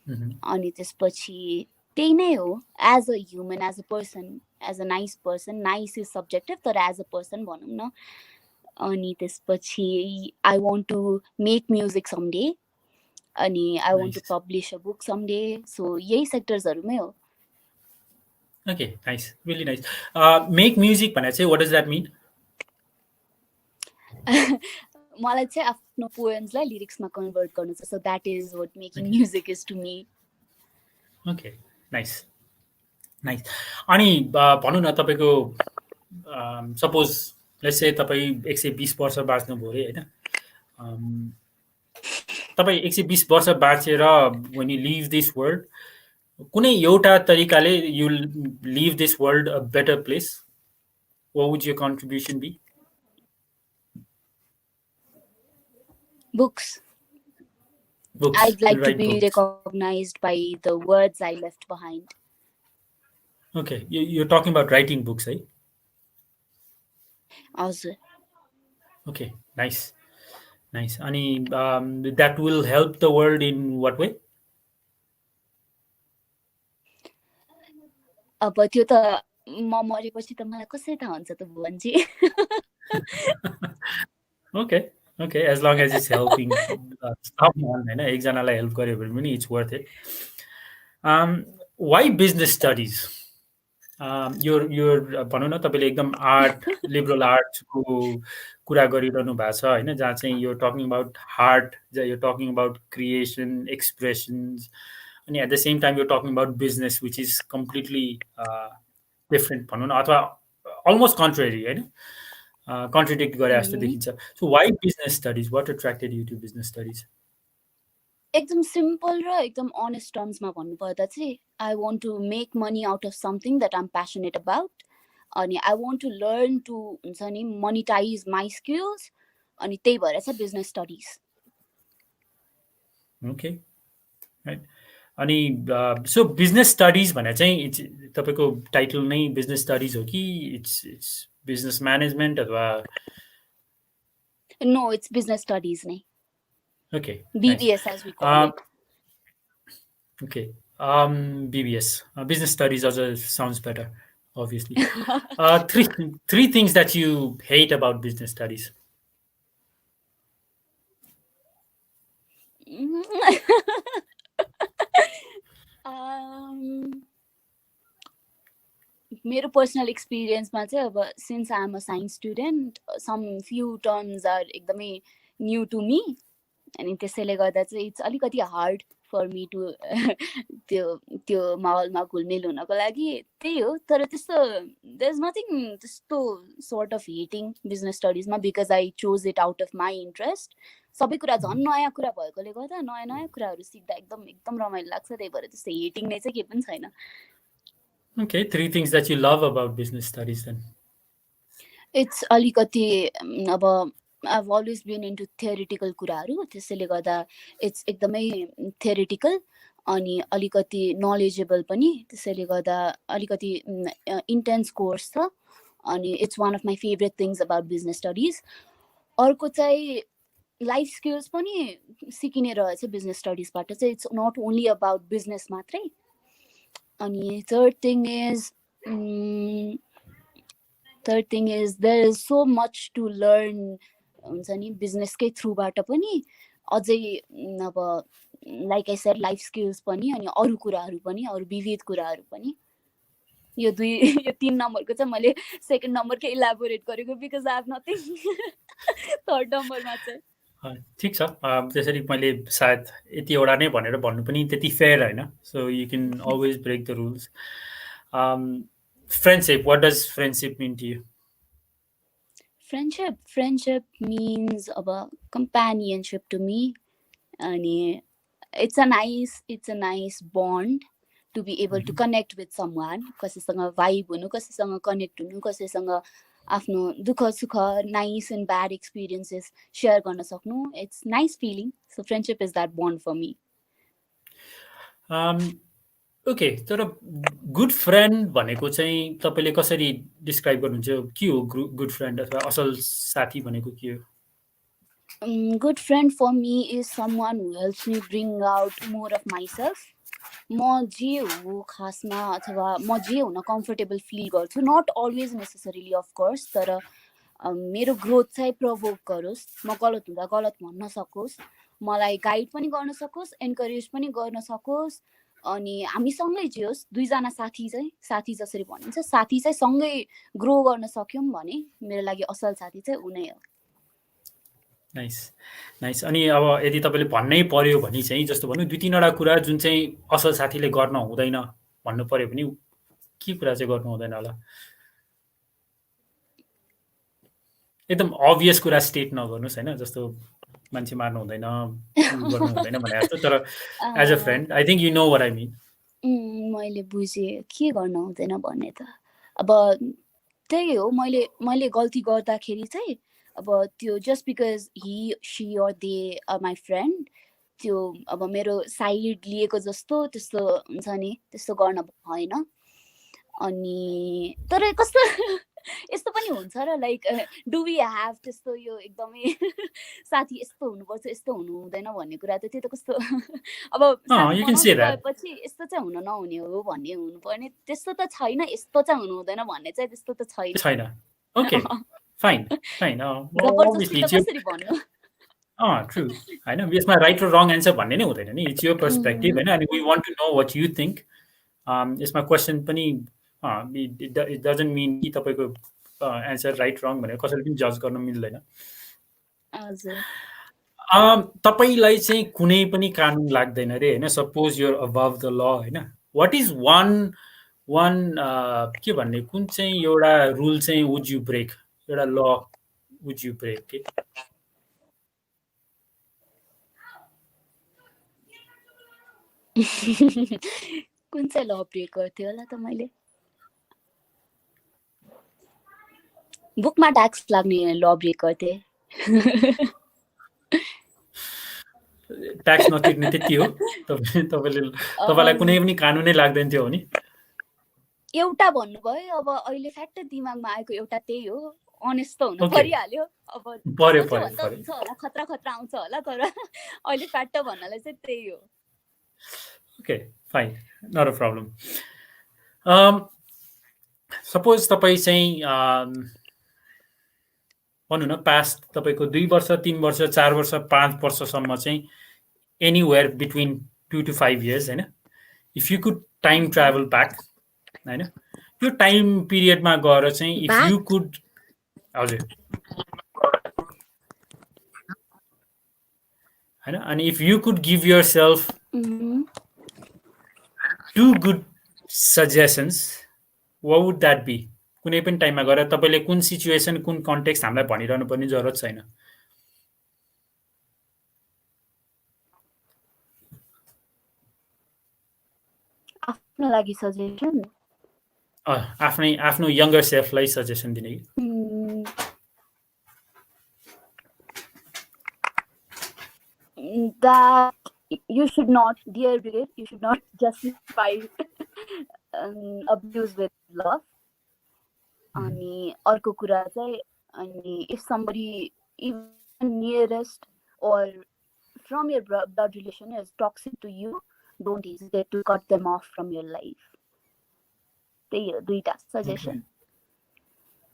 अनि त्यसपछि त्यही नै हो, as a human, as a person, as a nice person. Nice is subjective, तर एज अ पर्सन भनौँ न. अनि त्यसपछि I want to make music someday, अनि I want to publish a book someday. So यही सेक्टर्सहरूमै हो. Okay, nice, really nice. Make music भनेर चाहिँ वाट डज द्याट मिन? मलाई चाहिँ आफ्नो पोएम्सलाई लिरिक्समा कन्भर्ट गर्नु छ. So that is what making music is to me. Okay, nice nice. अनि भनौँ न तपाईँको सपोज लेट्स से तपाईँ 120 वर्ष बाँच्नुभयो अरे, होइन, तपाईँ 120 वर्ष बाँचेर when you leave this world, कुनै एउटा तरिकाले you leave this world a better place, what would your contribution be? Books. Books. I'd You like to write be books. recognized by the words I left behind. Okay. You're talking about writing books, eh? हजुर. Okay. Nice. Nice. Ani, that will help the world in what way? अब त्यो त म मरेपछि त मलाई कसरी थाहा हुन्छ त Bhuvanji. Okay. Okay. As long as it's helping someone, होइन एकजनालाई हेल्प गर्यो भने पनि it's worth it. Why business studies? यो भनौँ न तपाईँले एकदम आर्ट लिबरल आर्ट्सको कुरा गरिरहनु भएको छ होइन जहाँ चाहिँ यो टकिङ अबाउट हार्ट यो टकिङ अबाउट क्रिएसन एक्सप्रेसन्स अनि एट द सेम टाइम यो talking about business which is completely different भनौँ न अथवा अलमोस्ट कन्ट्रेरी होइन कन्ट्रिडिक्ट गरे जस्तो देखिन्छ so why business studies what attracted you to business studies एकदम सिम्पल र एकदम अनेस्ट टर्म्समा भन्नुपर्दा चाहिँ I want to make money out of something that um passionate about अनि I want to learn to हुन्छ नि मोनिटाइज माई स्किल्स अनि त्यही भएर चाहिँ बिजनेस स्टडिज. ओके राइट अनि सो बिजनेस स्टडिज भने चाहिँ तपाईँको टाइटल नै बिजनेस स्टडिज हो कि इट्स इट्स बिजनेस म्यानेजमेन्ट अथवा नो इट्स बिजनेस स्टडिज नै. Okay. BBS nice. as we call it. Okay. BBS. Business studies also sounds better, obviously. Three things that you hate about business studies. मेरो पर्सनल एक्सपिरियन्समा चाहिँ अब since I am a science student some few terms are एकदमै न्यू टु मी अनि त्यसैले गर्दा चाहिँ इट्स अलिकति हार्ड फर मी टु त्यो माहौलमा घुलमिल हुनको लागि त्यही हो. तर त्यस्तो देयर इज नथिङ त्यस्तो सोर्ट अफ हेटिङ बिजनेस स्टडिजमा because I choose it out of my interest. सबै कुरा झन् नयाँ कुरा भएकोले गर्दा नयाँ नयाँ कुराहरू सिक्दा एकदम एकदम रमाइलो लाग्छ. त्यही भएर त्यस्तो हेटिङ नै चाहिँ केही पनि छैन. Okay, three things that you love about business studies then. It's अलिकति अब I've always been into theoretical कुराहरू त्यसैले गर्दा it's एकदमै theoretical अनि अलिकति knowledgeable पनि त्यसैले गर्दा अलिकति intense course छ अनि it's one of my favorite things about business studies. अर्को चाहिँ लाइफ स्किल्स पनि सिकिने रहेछ बिजनेस स्टडिजबाट चाहिँ. It's not only about business मात्रै. अनि third thing is there is so much to learn हुन्छ नि बिजनेसकै थ्रुबाट पनि अझै अब like I said life skills पनि अनि अरू कुराहरू पनि अरू विविध कुराहरू पनि. यो 3 नम्बरको चाहिँ मैले सेकेन्ड नम्बरकै इलाबोरेट गरेको because I have nothing third नम्बरमा चाहिँ. ठिक छ त्यसरी मैले सायद यतिवटा नै भनेर भन्नु पनि त्यति फेयर होइन. So you can always break the rules. Friendship what does friendship mean to you? Friendship means about companionship to me. And it's a nice bond to be able to connect with someone. कसैसँग vibe हुनु, कसैसँग connect हुनु, कसैसँग आफ्नो दुःख सुख nice and bad experiences share गर्न सक्नु. It's nice feeling. So friendship is that bond for me. Okay तर गुड फ्रेन्ड भनेको चाहिँ तपाईँले कसरी डिस्क्राइब गर्नुहुन्छ? के हो गुड फ्रेन्ड अथवा असल साथी भनेको के हो? Good friend for me is someone who helps me bring out more of myself. म जे हो खासमा अथवा म जे हुन कम्फर्टेबल फिल गर्छु. Not always necessarily of course तर मेरो ग्रोथ चाहिँ प्रोभोक गरोस्. म गलत हुँदा गलत भन्न सकोस्. मलाई गाइड पनि गर्न सकोस्, एन्करेज पनि गर्न सकोस्. अनि हामी सँगै जियोस्. दुईजना साथी जसरी भनिन्छ साथी चाहिँ सँगै ग्रो गर्न सक्यौँ भने मेरो लागि असल साथी चाहिँ उनै हो. नाइस. अनि अब यदि तपाईँले भन्नै पर्यो भने चाहिँ जस्तो भनौँ 2-3वटा कुरा जुन चाहिँ असल साथीले गर्न हुँदैन भन्नु पर्यो भने के कुरा चाहिँ गर्नु हुँदैन होला? एकदम अभियस कुरा स्टेट नगर्नुहोस् होइन. जस्तो मान्छे मार्नु हुँदैन गर्नु हुँदैन भने जस्तो. तर as a friend I think you know what I mean. मैले बुझेँ के गर्न हुँदैन भन्ने त. अब त्यही हो मैले गल्ती गर्दाखेरि चाहिँ अब त्यो just because he she or they are my friend त्यो अब मेरो साइड लिएको जस्तो त्यस्तो हुन्छ नि, त्यस्तो गर्न भएन। अनि तर कस्तो यस्तो पनि हुन्छ र लाइक डु वी ह्याभ त्यस्तो यो एकदमै साथी यस्तो हुनुपर्छ यस्तो हुनु हुँदैन भन्ने कुरा त त्यो त कस्तो अब साथी you can बनाउँदै say that. गएपछि यस्तो चाहिँ हुन नहुने हो भन्ने हुनुपर्ने, त्यस्तो त छैन, यस्तो चाहिँ हुनु हुँदैन भन्ने चाहिँ त्यस्तो त छैन। Okay, fine. जबरजस्ती Obviously, त it's your कसरी भन्नु। true. I know. यसमा right or wrong answer भन्ने नै हुँदैन नि. It's your perspective, and we want to know what you think. यसमा question पनि it doesn't mean कि तपाईको answer right wrong भनेर कसैले पनि judge गर्न मिल्दैन। हजुर तपाईलाई चाहिँ कुनै पनि कानुन लाग्दैन रे हैन, suppose you're above the law हैन, what is one के भन्ने कुन चाहिँ एउटा रुल चाहिँ would you break, एउटा law would you break के? कुन चाहिँ ल ब्रेक गर्थ्यो होला त मैले? बुकमा ट्याक्स लाग्ने ल ब्रेक गर्थेँ। ट्याक्स नतिर्ने त्यति हो तपाईलाई कुनै पनि कानुनै लाग्दैन थियो हो नि? एउटा भन्नुभयो, अब अहिले फ्याक्ट दिमागमा आएको एउटा त्यही हो, अनेस्ट त हुन परिहाल्यो। अब पर्यो हुन्छ होला, खतरा आउँछ होला, तर अहिले फ्याक्ट भन्नलाई चाहिँ त्यही हो। Okay fine, not a problem. Suppose तपाईँ चाहिँ भन्नु न पास्ट तपाईँको 2 वर्ष 3 वर्ष 4 वर्ष 5 वर्षसम्म चाहिँ एनीवेयर बिट्विन 2 to 5 years हैन, if you could time travel back हैन, त्यो टाइम पिरियडमा गएर चाहिँ इफ यु कुड हजुर हैन, अनि if you could give yourself 2 good suggestions, what would that be? कुनै पनि टाइममा गएर तपाईले कुन सिचुएसन कुन कन्टेक्स्ट हामीलाई भनिरहनु पर्ने जरुरत छैन। आफ्नो लागि सजेसन आफ्नो यंगर सेल्फलाई सजेसन दिने कि that you should not, dear Brigid, you should not justify abuse with love. अनि अर्को कुरा चाहिँ अनि if somebody even nearest or from your blood relation is toxic to you, don't hesitate to cut them off from your life. त्यही हो दुईटा सजेसन।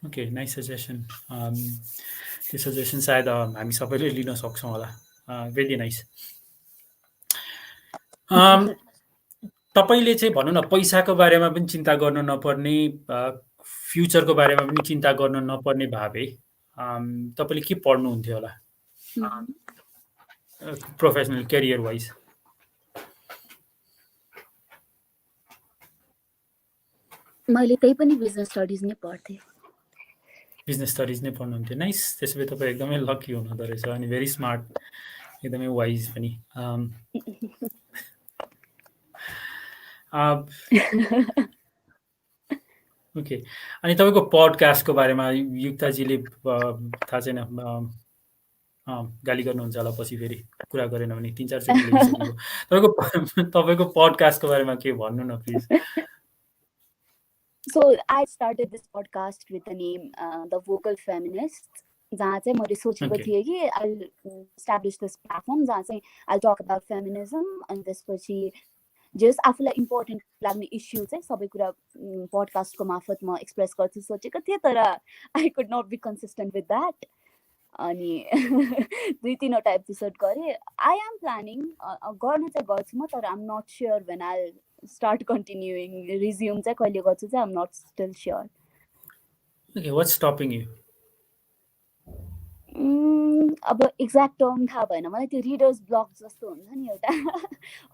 Okay, nice suggestion. त्यो सजेसन सायद हामी सबैले लिन सक्छौँ होला। Very nice. तपाईले चाहिँ भन्नु न, पैसाको बारेमा पनि चिन्ता गर्न नपर्ने, फ्युचरको बारेमा पनि चिन्ता गर्न नपर्ने भावे तपाईले के पढ्नुहुन्थ्यो होला प्रोफेसनल करियर वाइज? मैले त्यही पनि बिजनेस स्टडिज नै पढ्थेँ। बिजनेस स्टडिज नै पढ्नुहुन्थ्यो? नाइस, त्यसो भए तपाईँ एकदमै लकी हुनुहुँदो रहेछ अनि भेरी स्मार्ट, एकदमै वाइज पनि। ओके, अनि तपाईँको पडकास्टको बारेमा युक्ताजीले थाहा छैन, गाली गर्नुहुन्छ होला पछि फेरि कुरा गरेन भने 3-4 चोटि लेखिसक्नुभयो। तपाईँको पडकास्टको बारेमा के भन्नु न please. So I started this podcast with the name The Vocal Feminist, जहाँ चाहिँ मैले सोचेको थिएँ कि I'll establish this platform जहाँ चाहिँ I'll talk about feminism, अनि त्यसपछि जस आफूलाई इम्पोर्टेन्ट लाग्ने इस्यु चाहिँ सबै कुरा पडकास्टको मार्फत म एक्सप्रेस गर्छु सोचेको थिएँ, तर I could not be consistent with that. अनि 2-3वटा एपिसोड गरेँ। आई एम प्लानिङ गर्न चाहिँ गर्छु म, तर I'm not sure when I start continuing, resume चाहिँ कहिले गर्छु चाहिँ I'm not still sure. Okay, what's stopping you? अब एक्ज्याक्ट टर्म थाहा भएन मलाई, त्यो रिडर्स ब्लक जस्तो हुन्छ नि एउटा।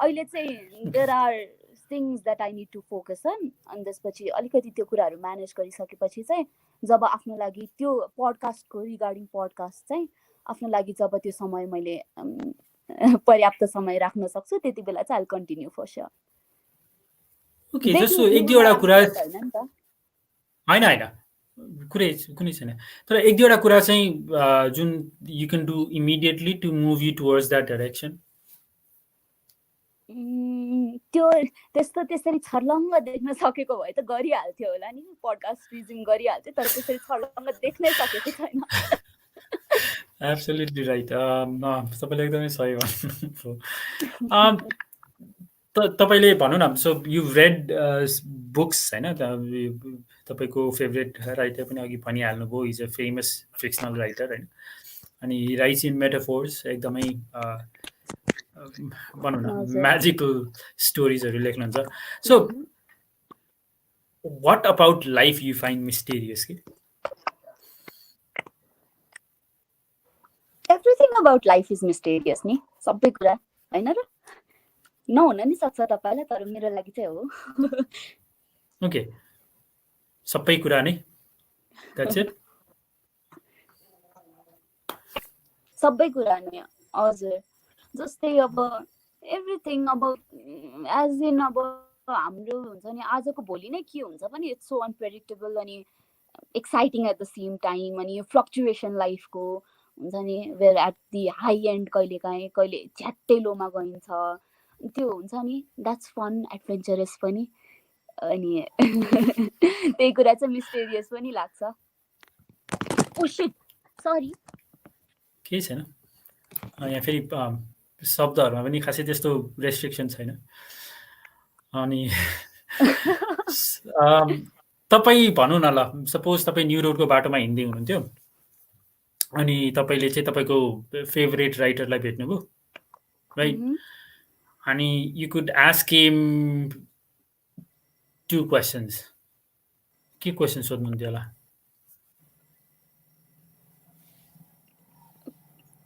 अहिले चाहिँ there are things that I need to focus on, अनि त्यसपछि अलिकति त्यो कुराहरू म्यानेज गरिसकेपछि चाहिँ जब आफ्नो लागि त्यो पडकास्टको रिगार्डिङ पडकास्ट चाहिँ आफ्नो लागि जब त्यो समय मैले पर्याप्त समय राख्न सक्छु त्यति बेला चाहिँ I continue for sure. Okay, जस्तो एक दुईवटा कुरा हैन कुनै छैन, तर एक दुईवटा कुरा चाहिँ जुन you can do immediately to move you towards that direction. त्यो त्यस्तो त्यसरी छर्लङ्ग देख्न सकेको भए त गरिहाल्थ्यो होला नि, पडकास्ट रिज्युम गरिहाल्थ्यो, तर त्यसरी छर्लङ्ग देख्नै सकेको छैन। Absolutely right. तपाईँले एकदमै सही भन्नुभयो। तपाईँले भनौँ न, सो यु रेड बुक्स होइन, तपाईँको फेभरेट राइटर पनि अघि भनिहाल्नुभयो, is a famous fictional writer होइन, अनि हि राइट्स इन मेटाफोर्स, एकदमै भनौँ न म्याजिकल स्टोरिजहरू लेख्नुहुन्छ। So what about life you find mysterious कि? Everything about life is mysterious नि, सबै कुरा होइन र? नहुन नि सक्छ तपाईँलाई, तर मेरो लागि चाहिँ हो। ओके, सबै कुरा नै, द्याट्स इट? सबै कुरा नै, हजुर। जस्तै अब एभ्रिथिङ, अब एज इन अब हाम्रो हुन्छ नि आजको भोलि नै के हुन्छ पनि, इट्स सो अनप्रेडिक्टेबल अनि exciting at the same time, अनि यो फ्लक्चुएसन लाइफको हुन्छ नि, where at the high and कहिलेकाहीँ कहिले झ्याट्टै लोमा गइन्छ, त्यो हुन्छ नि, द्याट्स फन, एडभेन्चरस पनि, अनि त्यही कुरा चाहिँ मिस्टेरियस पनि लाग्छ। Oh shit, sorry. केही छैन, यहाँ फेरि शब्दहरूमा पनि खासै त्यस्तो रेस्ट्रिक्सन छैन। अनि तपाईँ भनौँ न ल, सपोज तपाईँ न्यु रोडको बाटोमा हिँड्दै हुनुहुन्थ्यो अनि तपाईँले चाहिँ तपाईँको फेभरेट राइटरलाई भेट्नुभयो, राइट? अनि you could ask him 2 questions, के क्वेसन सोध्नुहुन्थ्यो होला?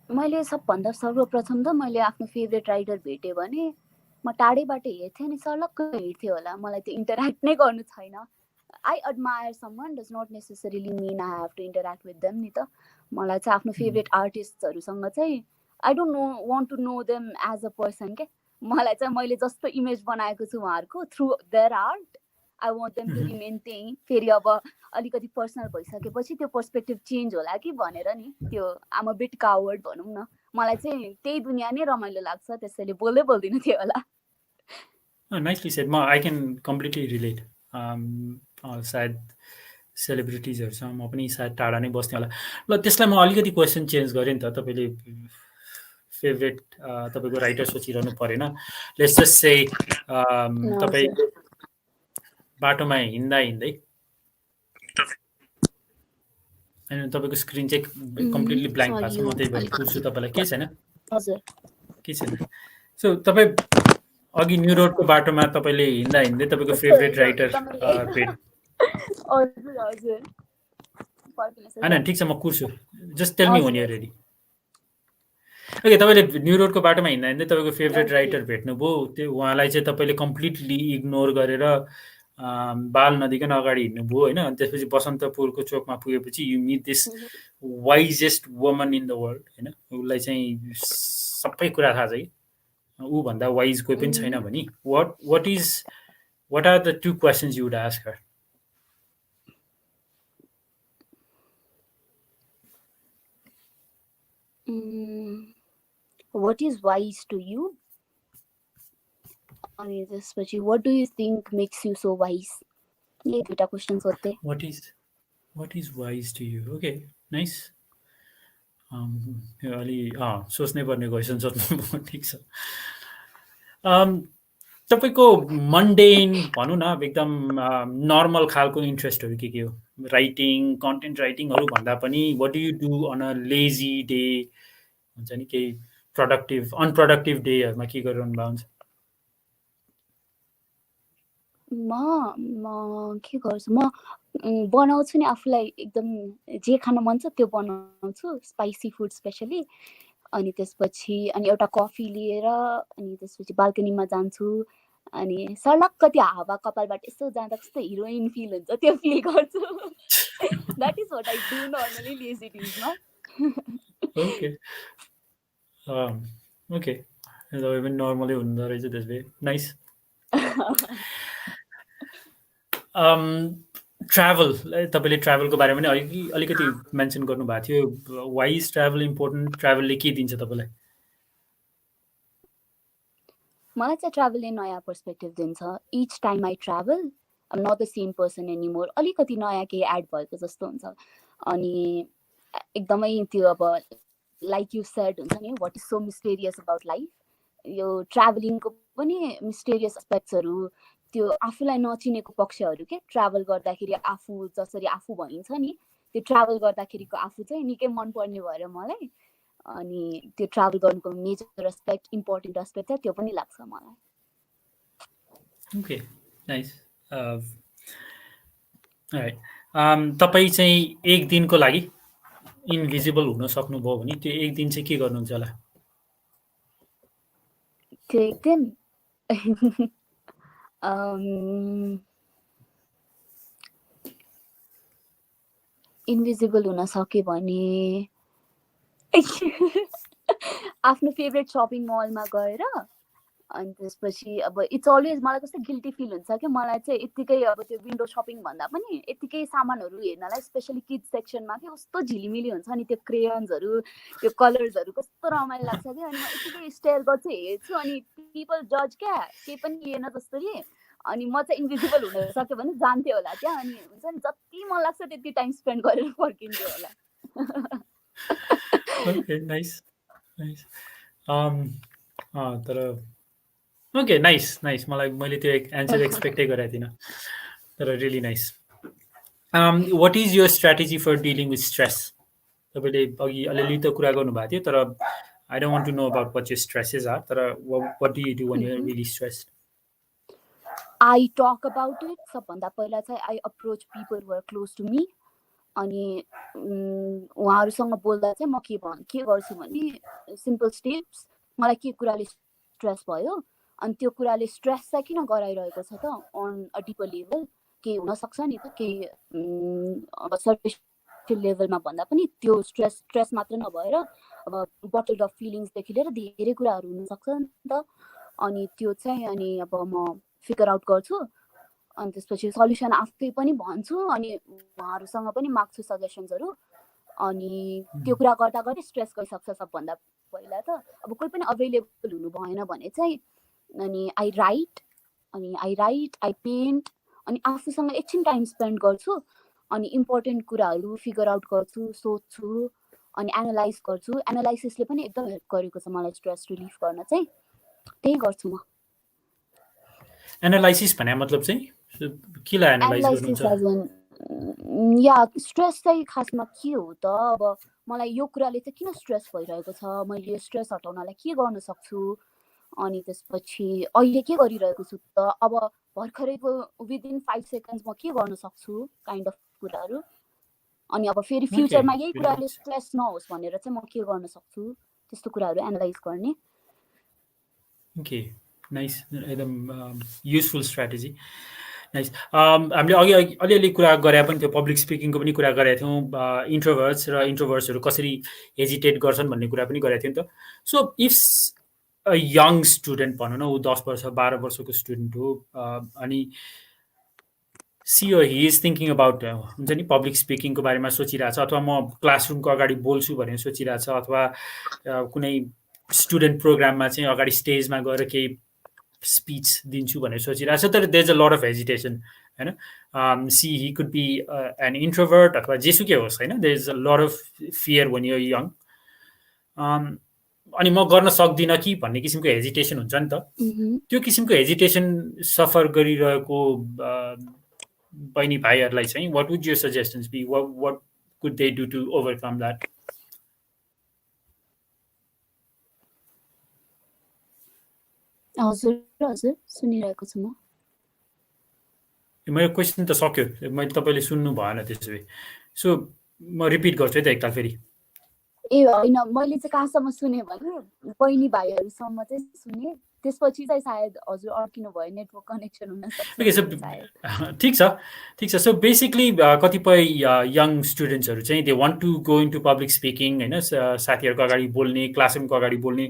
मैले सबभन्दा सर्वप्रथम त मैले आफ्नो फेभरेट राइटर भेटेँ भने म टाढैबाट हेर्थेँ अनि सर्लक्क हिँड्थेँ होला, मलाई त्यो इन्टरेक्ट नै गर्नु छैन। I admire someone does not necessarily mean I have to interact with them नि त। मलाई चाहिँ आफ्नो फेभरेट आर्टिस्टहरूसँग चाहिँ I don't want to know them as a person के, मलाई चाहिँ मैले जस्तो इमेज बनाएको छु उहाँहरूको through their art, I want them to remain त्यही। फेरि अब अलिकति पर्सनल भइसकेपछि त्यो पर्सपेक्टिभ चेन्ज होला कि भनेर नि, त्यो आम अ बिट कावर्ड भनौँ न, मलाई चाहिँ त्यही दुनियाँ नै रमाइलो लाग्छ, त्यसैले बोल्दै बोल्दिनँ थियो होला। नाइसली सेड, म आई क्यान कम्प्लिटली रिलेट। सायद सेलिब्रिटिजहरूसँग म पनि सायद टाढा नै बस्ने होला। ल, त्यसलाई म अलिकति क्वेसन चेन्ज गरेँ नि त, तपाईँले फेभरेट तपाईँको राइटर सोचिरहनु परेन। लेट्स जस्ट से तपाईँ बाटोमा हिँड्दा हिँड्दै होइन, तपाईँको स्क्रिन चाहिँ कम्प्लिटली ब्ल्याङ्क भएको छ, म त्यही भएर कुर्छु तपाईँलाई, केही छैन, केही छैन। सो तपाईँ अघि न्यु रोडको बाटोमा तपाईँले हिँड्दा हिँड्दै तपाईँको फेभरेट राइटर भेट, होइन ठिक छ, म कुर्छु, just tell me when you're ready। Okay, तपाईँले न्यु रोडको बाटोमा हिँड्दा हिँड्दै तपाईँको फेभरेट राइटर भेट्नुभयो, त्यो उहाँलाई चाहिँ तपाईँले कम्प्लिटली इग्नोर गरेर बाल नदिकन अगाडि हिँड्नुभयो होइन। अनि त्यसपछि बसन्तपुरको चोकमा पुगेपछि you meet this wisest woman in the world होइन, उसलाई चाहिँ सबै कुरा थाहा छ कि ऊभन्दा वाइज कोही पनि छैन भने what are the 2 questions you would ask her? What is wise to you? अनि त्यसपछि what do you think makes you so wise? ये दुईटा question सोध्थे। What is wise to you? Okay, nice. अलि सोच्नै पर्ने क्वेसन सोध्नु, ठिक छ। तपाईँको मन्डेन भनौँ न, एकदम नर्मल खालको इन्ट्रेस्टहरू के हो? राइटिङ, कन्टेन्ट राइटिङहरू भन्दा पनि what do you do on a lazy day, हुन्छ नि केही अनप्रोडक्टिभ डेहरूमा के गरिरहनु भएको हुन्छ? म के गर्छु, म बनाउँछु नि, आफूलाई एकदम जे खान मन छ त्यो बनाउँछु, स्पाइसी फुड स्पेसली। अनि त्यसपछि अनि एउटा कफी लिएर अनि त्यसपछि बाल्कनीमा जान्छु, अनि सर्लक्क त्यो हावा कपालबाट यस्तो जाँदा कस्तो हिरोइन फिल हुन्छ, त्यो फिल गर्छु। That is what I do normally lazy डेजमा। ओके, ओके, तपाईँ पनि नर्मलै हुनुहुँदो रहेछ त्यसले, नाइस। ट्राभल, तपाईँले ट्राभलको बारेमा पनि अलिकति मेन्सन गर्नुभएको थियो। Why is travel important? ट्राभलले के दिन्छ तपाईँलाई? मलाई चाहिँ ट्राभलले नयाँ पर्सपेक्टिभ दिन्छ. Each time I travel um not the same person anymore. अलिकति नयाँ केही एड भएको जस्तो हुन्छ. अनि एकदमै त्यो अब लाइक यु सेड हुन्छ नि, what is so mysterious about life. यो ट्राभलिङको पनि मिस्टेरियस एस्पेक्ट्सहरू, त्यो आफूलाई नचिनेको पक्षहरू के ट्राभल गर्दाखेरि आफू जसरी आफू भइन्छ नि, त्यो ट्राभल गर्दाखेरिको आफू चाहिँ निकै मनपर्ने भएर मलाई. अनि त्यो ट्राभल गर्नुको मेजर एस्पेक्ट, इम्पोर्टेन्ट एस्पेक्ट चाहिँ त्यो पनि लाग्छ मलाई. Okay, nice. तपाईँ चाहिँ एक दिनको लागि इन्भिजिबल हुन सक्नुभयो भने त्यो एक दिन चाहिँ के गर्नुहुन्छ होला? त्यो एक दिन इन्भिजिबल हुन सक्यो भने आफ्नो फेभरेट सपिङ मलमा गएर अनि त्यसपछि अब इट्स अलवेज मलाई कस्तो गिल्टी फिल हुन्छ कि मलाई चाहिँ यत्तिकै अब त्यो विन्डो सपिङ भन्दा पनि यत्तिकै सामानहरू हेर्नलाई स्पेसली किड्स सेक्सनमा कि कस्तो झिलिमिली हुन्छ नि, त्यो क्रेयन्सहरू, त्यो कलर्सहरू कस्तो रमाइलो लाग्छ कि. अनि म यत्तिकै स्टेयर गर्छु, हेर्छु, अनि पिपल जज क्या, केही पनि लिएन जसरी. अनि म चाहिँ इन्भिजिबल हुन सक्यो भने जान्थेँ होला त्यहाँ. अनि हुन्छ नि, जति मन लाग्छ त्यति टाइम स्पेन्ड गरेर फर्किन्थेँ होला. Okay, nice. तर ओके, नाइस. मैले त्यो एन्सर एक्सपेक्टै गरेको थिइनँ, तर really nice. What is your strategy for dealing with stress? तपाईँले अघि अलिअलि त कुरा गर्नुभएको थियो, तर I don't want to know about what your stresses are. तर what do you do when you are really stressed? I talk about it. सबभन्दा पहिला चाहिँ I approach people who are close to me. अनि उहाँहरूसँग बोल्दा चाहिँ म के गर्छु भने सिम्पल स्टेप्स. मलाई के कुराले स्ट्रेस भयो अनि त्यो कुराले स्ट्रेस चाहिँ किन गराइरहेको छ त अन अ डिपर लेभल. केही हुनसक्छ नि त, केही अब सर्फेसियल लेभलमा भन्दा पनि त्यो स्ट्रेस मात्र नभएर अब बटल्ड अफ फिलिङ्सदेखि लिएर धेरै कुराहरू हुनसक्छ नि त. अनि त्यो चाहिँ अनि अब म फिगर आउट गर्छु. अनि त्यसपछि सल्युसन आफै पनि भन्छु. अनि उहाँहरूसँग पनि माग्छु सजेसन्सहरू. अनि त्यो कुरा गर्दा गर्दै स्ट्रेस गइसक्छ सबभन्दा पहिला त. अब कोही पनि अभाइलेबल हुनु भएन भने चाहिँ अनि आई राइट, आई पेन्ट, अनि आफूसँग एकछिन टाइम स्पेन्ड गर्छु. अनि इम्पोर्टेन्ट कुराहरू फिगर आउट गर्छु, सोध्छु, अनि एनालाइज गर्छु. एनालाइसिसले पनि एकदम हेल्प गरेको छ मलाई स्ट्रेस रिलिफ गर्न चाहिँ. त्यही गर्छु म. एनालाइसिस भने मतलब चाहिँ केलाई एनालाइज गर्नुहुन्छ? या स्ट्रेस चाहिँ खासमा के हो त, अब मलाई यो कुराले चाहिँ किन स्ट्रेस भइरहेको छ, मैले यो स्ट्रेस हटाउनलाई के गर्न सक्छु, अनि त्यसपछि अहिले के गरिरहेको छु त, अब भर्खरैको विदिन 5 सेकेन्ड्स म के गर्न सक्छु, काइन्ड अफ कुराहरू. अनि अब फेरि फ्युचरमा यही कुराले स्ट्रेस नहोस् भनेर चाहिँ म के गर्न सक्छु, त्यस्तो कुराहरू एनालाइज गर्ने. Okay, nice. एकदम युजफुल स्ट्राटेजी. नाइस. हामीले अघि अलिअलि कुरा गरे पनि थियो, पब्लिक स्पिकिङको पनि कुरा गरेका थियौँ. इन्ट्रोभर्ट्सहरू कसरी हेजिटेट गर्छन् भन्ने कुरा पनि गरेका थियौँ नि त. So if a young student भनौँ न, ऊ 10 वर्ष 12 वर्षको स्टुडेन्ट हो, अनि she or he is thinking about हुन्छ नि पब्लिक स्पिकिङको बारेमा सोचिरहेछ, अथवा म क्लासरुमको अगाडि बोल्छु भनेर सोचिरहेछ, अथवा कुनै स्टुडेन्ट प्रोग्राममा चाहिँ अगाडि स्टेजमा गएर केही स्पिच दिन्छु भनेर सोचिरहेछ, तर there is a lot of hesitation होइन. She he could be an introvert अथवा जेसुकै होस् होइन. There is a lot of fear when you're young. अनि म गर्न सक्दिनँ कि भन्ने किसिमको हेजिटेसन हुन्छ नि त. त्यो किसिमको हेजिटेसन सफर गरिरहेको बहिनी भाइहरूलाई चाहिँ what would your suggestions be? What could they do to overcome that? हजुर सुनिरहेको छु म. मेरो क्वेसन त सक्यो, मैले तपाईँले सुन्नु भएन त्यसो भए. सो म रिपिट गर्छु है त एकताल फेरि. ए होइन, मैले चाहिँ कहाँसम्म सुने भने बहिनी भाइहरूसम्म चाहिँ सुने, त्यसपछि चाहिँ सायद हजुर अड्किनु भयो, नेटवर्क कनेक्सन हुन सक्छ. ठिक छ. सो बेसिकली कतिपय यङ स्टुडेन्ट्सहरू चाहिँ they want to go into public speaking होइन, साथीहरूको अगाडि बोल्ने, क्लासरुमको अगाडि बोल्ने,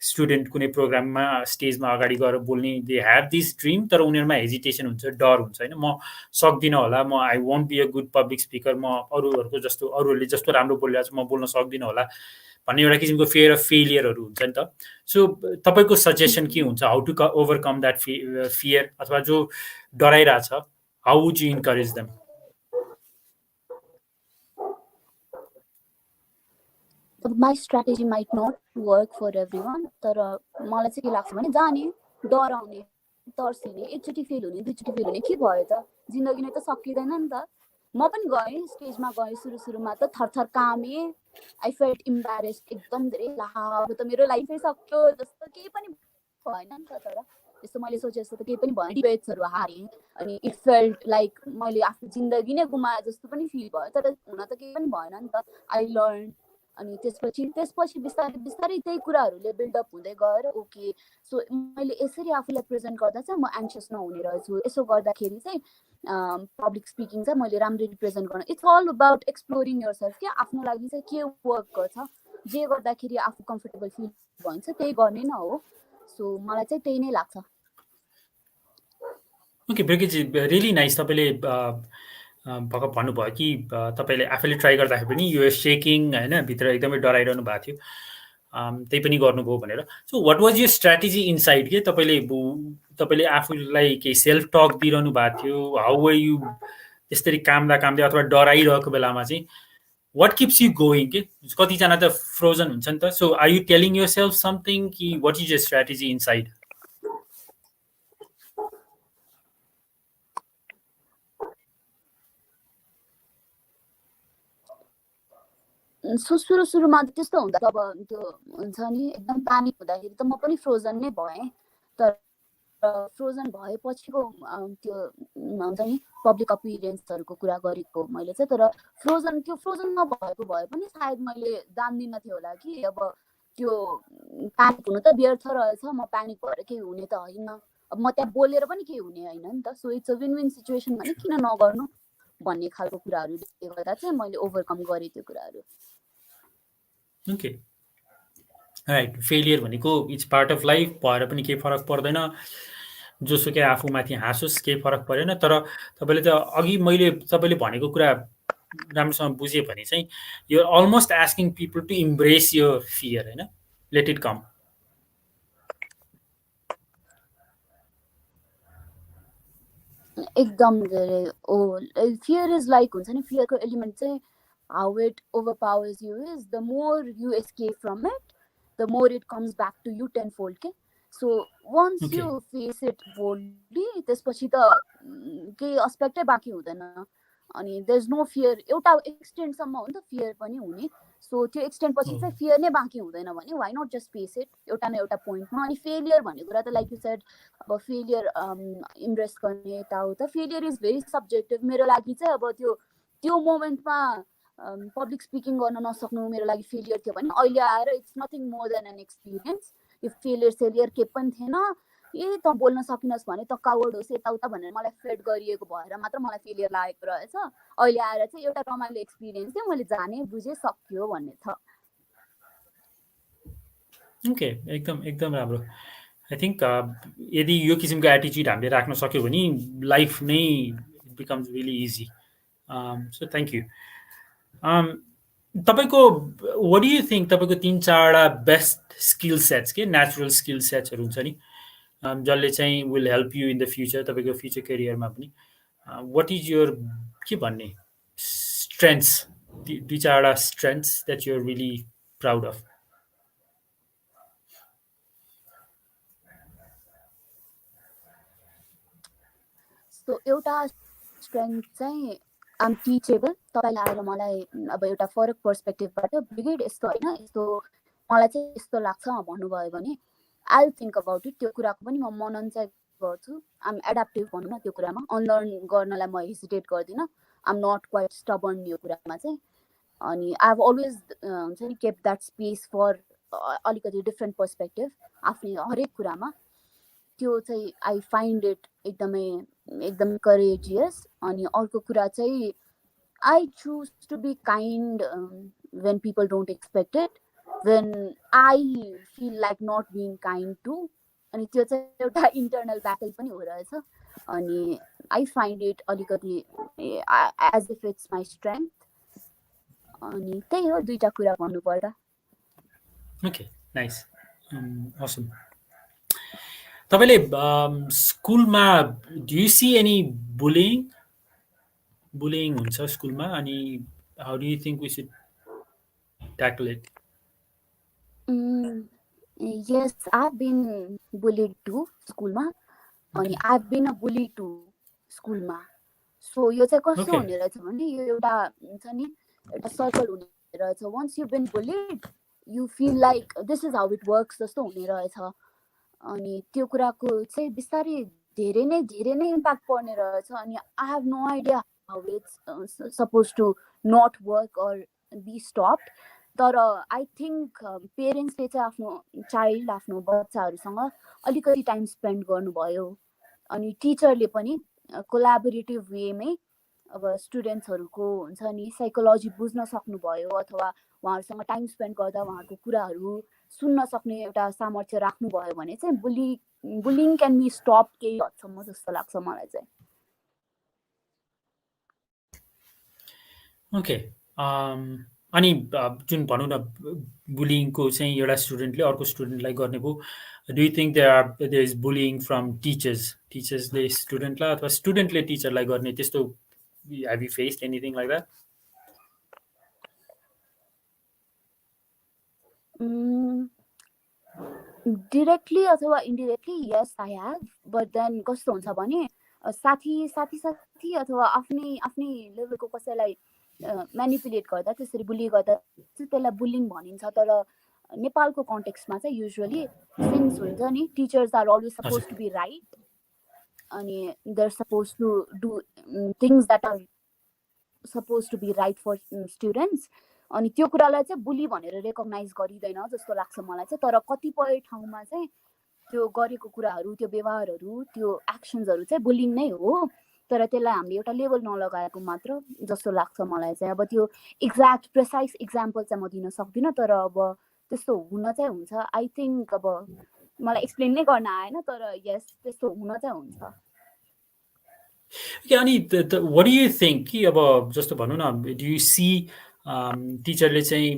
स्टुडेन्ट कुनै प्रोग्राममा स्टेजमा अगाडि गएर बोल्ने, दे ह्याभ दिस ड्रिम, तर उनीहरूमा हेजिटेसन हुन्छ, डर हुन्छ होइन. म सक्दिनँ होला, म I won't be a good public speaker, म अरूहरूले जस्तो राम्रो बोलिरहेको छु, म बोल्न सक्दिनँ होला भन्ने एउटा किसिमको फियर अफ फेलियरहरू हुन्छ नि त. सो तपाईँको सजेसन के हुन्छ, how to overcome that fear, अथवा जो डराइरहेछ, how would you encourage them? My strategy might not work for everyone, तर मलाई चाहिँ के लाग्छ भने जाने, डराउने, तर्सिने, एकचोटि फेल हुने, दुईचोटि फेल हुने, के भयो त, जिन्दगी नै त सकिँदैन नि त. म पनि गएँ, स्टेजमा गएँ, सुरुमा त थरथर कामेँ, आई फेल्ट इम्बारेस्ड, एकदम धेरै अब त मेरो लाइफै सक्यो जस्तो केही पनि भएन नि त. तर यस्तो मैले सोचे जस्तो त केही पनि भएन, डिबेट्सहरू हारेँ, अनि इट फेल्ट लाइक मैले आफ्नो जिन्दगी नै गुमाए जस्तो पनि फिल भयो, तर हुन त केही पनि भएन नि त. I learn. अनि त्यसपछि बिस्तारै बिस्तारै त्यही कुराहरूले बिल्डअप हुँदै गएर ओके, सो मैले यसरी आफूलाई प्रेजेन्ट गर्दा चाहिँ म एन्सियस नहुने रहेछु, यसो गर्दाखेरि चाहिँ पब्लिक स्पिकिङ चाहिँ मैले राम्ररी प्रेजेन्ट गर्न. It's all about exploring yourself के आफ्नो लागि चाहिँ के वर्क गर्छ, जे गर्दाखेरि आफू कम्फर्टेबल फिल भन्छ त्यही गर्ने न हो. सो मलाई चाहिँ त्यही नै लाग्छ. Okay ब्रिगिडजी, really nice. तपाईँले भर्खर भन्नुभयो कि तपाईँले आफैले ट्राई गर्दाखेरि पनि यो सेकिङ होइन, भित्र एकदमै डराइरहनु भएको थियो, त्यही पनि गर्नुभयो भनेर. सो वाट वाज यो स्ट्राटेजी इनसाइड के? तपाईँले आफूलाई केही सेल्फ टक दिइरहनु भएको थियो, हाउ वर यु यसरी कामदा अथवा डराइरहेको बेलामा चाहिँ वाट किप्स यु गोइङ के? कतिजना त फ्रोजन हुन्छ नि त. So are you telling yourself something कि what is your strategy inside? So सुरुमा त त्यस्तो हुँदा अब त्यो हुन्छ नि एकदम प्यानिक हुँदाखेरि त म पनि फ्रोजन नै भएँ. तर फ्रोजन भएपछिको त्यो हुन्छ नि पब्लिक अपियरेन्सहरूको कुरा गरेको मैले चाहिँ. तर फ्रोजन नभएको भए पनि सायद मैले जान्दिनँ थियो होला कि अब त्यो प्यानिक हुनु त व्यर्थ रहेछ, म प्यानिक भएर केही हुने त होइन, अब म त्यहाँ बोलेर पनि केही हुने होइन नि त. So it's a win win situation भने किन नगर्नु भन्ने खालको कुराहरूले गर्दा चाहिँ मैले ओभरकम गरेँ त्यो कुराहरू. Okay right. फेलियर भनेको इट्स पार्ट अफ लाइफ, भएर पनि केही फरक पर्दैन, जोसुकै आफूमाथि हाँसोस् केही फरक परेन. तर तपाईँले त अघि मैले तपाईँले भनेको कुरा राम्रोसँग बुझेँ भने चाहिँ यो almost asking people to embrace यो फियर, होइन, लेट इट कम. एकदम धेरै फियर इज लाइक हुन्छ नि, फियरको एलिमेन्ट चाहिँ how it overpowers you is the more you escape from it the more it comes back to you tenfold के. So once you face it boldly त्यसपछि त केही अस्पेक्टै बाँकी हुँदैन. अनि देयर इज नो फियर. एउटा एक्सटेन्टसम्म हो नि त फियर पनि हुने. सो त्यो एक्सटेन्ट पछि चाहिँ फियर नै बाँकी हुँदैन भने why not just face it एउटा न एउटा पोइन्टमा. अनि फेलियर भन्ने कुरा त लाइक यु सेड, अब फेलियर इम्प्रेस गर्ने यताउता, फेलियर इज भेरी सब्जेक्टिभ. मेरो लागि चाहिँ अब त्यो मोमेन्टमा पब्लिक स्पिकिङ गर्न नसक्नु मेरो लागि फेलियर थियो भने अहिले आएर it's nothing more than an experience. यो फेलियर के पनि थिएन, त बोल्न सकिनस् भने त कावर्ड होस् यताउता भनेर मलाई फेड गरिएको भएर मात्र मलाई फेलियर लागेको रहेछ. अहिले आएर चाहिँ एउटा रमाइलो एक्सपिरियन्स थियो, मैले जाने बुझेँ सक्यो भन्ने छ. ओके एकदम राम्रो. आई थिङ्क यदि यो किसिमको एटिच्युड हामीले राख्न सक्यो भने लाइफ नै becomes really easy. So thank you. तपाईँको वाट डु यु थिङ्क तपाईँको 3-4वटा बेस्ट स्किल सेट्स के, नेचुरल स्किल सेट्सहरू हुन्छ नि, जसले चाहिँ will help you in the future, तपाईँको फ्युचर करियरमा पनि. वाट इज योर के भन्ने स्ट्रेन्थ्स, 2-4वटा strengths that you are really proud of? So एउटा स्ट्रेन्थ चाहिँ आम टिचेबल. तपाईँलाई आएर मलाई अब एउटा फरक पर्सपेक्टिभबाट ब्रिगेड यस्तो होइन, यस्तो मलाई चाहिँ यस्तो लाग्छ भन्नुभयो भने I will think about it. त्यो कुराको पनि म मनन चाहिँ गर्छु. आम एडाप्टिभ भनौँ न त्यो कुरामा. अनलर्न गर्नलाई म हेजिटेट गर्दिनँ. आम नट क्वाइट स्टबर्न यो कुरामा चाहिँ. अनि आई हेभ अलवेज हुन्छ नि केप द्याट स्पेस फर अलिकति डिफ्रेन्ट पर्सपेक्टिभ आफ्नै हरेक कुरामा. त्यो चाहिँ आई फाइन्ड इट एकदमै करेजियस. अनि अर्को कुरा चाहिँ I choose to be kind when people don't expect it, when I feel like not being kind to. अनि त्यो चाहिँ एउटा इन्टरनल ब्याटल पनि हो रहेछ. अनि आई फाइन्ड इट अलिकति as if it's my strength. अनि त्यही हो 2टा कुरा भन्नुपर्दा. Okay, nice, Assam. तपाईँले स्कुलमा do you see any bullying हुन्छ स्कुलमा, अनि how do you think we should tackle it? Yes, I've been bullied too स्कुलमा, अनि I've been a bully too स्कुलमा. सो यो चाहिँ कस्तो हुने रहेछ भने यो एउटा हुन्छ नि एउटा सर्कल हुने रहेछ. Once you been bullied you feel like this is how it works जस्तो हुने रहेछ. अनि त्यो कुराको चाहिँ बिस्तारै धेरै नै इम्प्याक्ट पर्ने रहेछ. अनि I have no idea how it's suppose to not work or be stopped. तर आई थिङ्क पेरेन्ट्सले चाहिँ आफ्नो चाइल्ड आफ्नो बच्चाहरूसँग अलिकति टाइम स्पेन्ड गर्नुभयो. अनि टिचरले पनि कोलाबोरेटिभ वेमै अब स्टुडेन्ट्सहरूको हुन्छ नि साइकोलोजी बुझ्न सक्नुभयो, अथवा उहाँहरूसँग टाइम स्पेन्ड गर्दा उहाँहरूको कुराहरू सुन्न सक्ने एउटा सामर्थ्य राख्नुभयो भने चाहिँ बुलिङ क्यान बी स्टप केही हदसम्म जस्तो लाग्छ मलाई चाहिँ. ओके, अनि जुन भनौँ न बुलिङको चाहिँ एउटा स्टुडेन्टले अर्को स्टुडेन्टलाई गर्ने भयो, do you think there is bullying from टिचर्सले स्टुडेन्टलाई अथवा स्टुडेन्टले टिचरलाई गर्ने, त्यस्तो have you faced anything like that? Directly अथवा indirectly yes I have. But then कस्तो हुन्छ भने साथी अथवा आफ्नै लेभलको कसैलाई म्यानिपुलेट गर्दा, त्यसरी बुली गर्दा चाहिँ त्यसलाई बुलिङ भनिन्छ. तर नेपालको कन्टेक्स्टमा चाहिँ युजुअली सिन्स हुन्छ नि teachers are always supposed to be right, अनि they are supposed to do things that are supposed to be right for students. अनि त्यो कुरालाई चाहिँ बुली भनेर रेकगनाइज गरिँदैन जस्तो लाग्छ मलाई चाहिँ. तर कतिपय ठाउँमा चाहिँ त्यो गरेको कुराहरू, त्यो व्यवहारहरू, त्यो एक्सन्सहरू चाहिँ बुलिङ नै हो. तर त्यसलाई हामीले एउटा लेभल नलगाएको मात्र जस्तो लाग्छ मलाई चाहिँ. अब त्यो एक्ज्याक्ट प्रेसाइज इक्जाम्पल चाहिँ म दिन सक्दिनँ, तर अब त्यस्तो हुन चाहिँ हुन्छ. आई थिङ्क अब मलाई एक्सप्लेन नै गर्न आएन, तर यस त्यस्तो हुन चाहिँ हुन्छ. अनि वाट डु यु थिङ्क कि अब जस्तो भनौँ न, डु यु सी टिचरले चाहिँ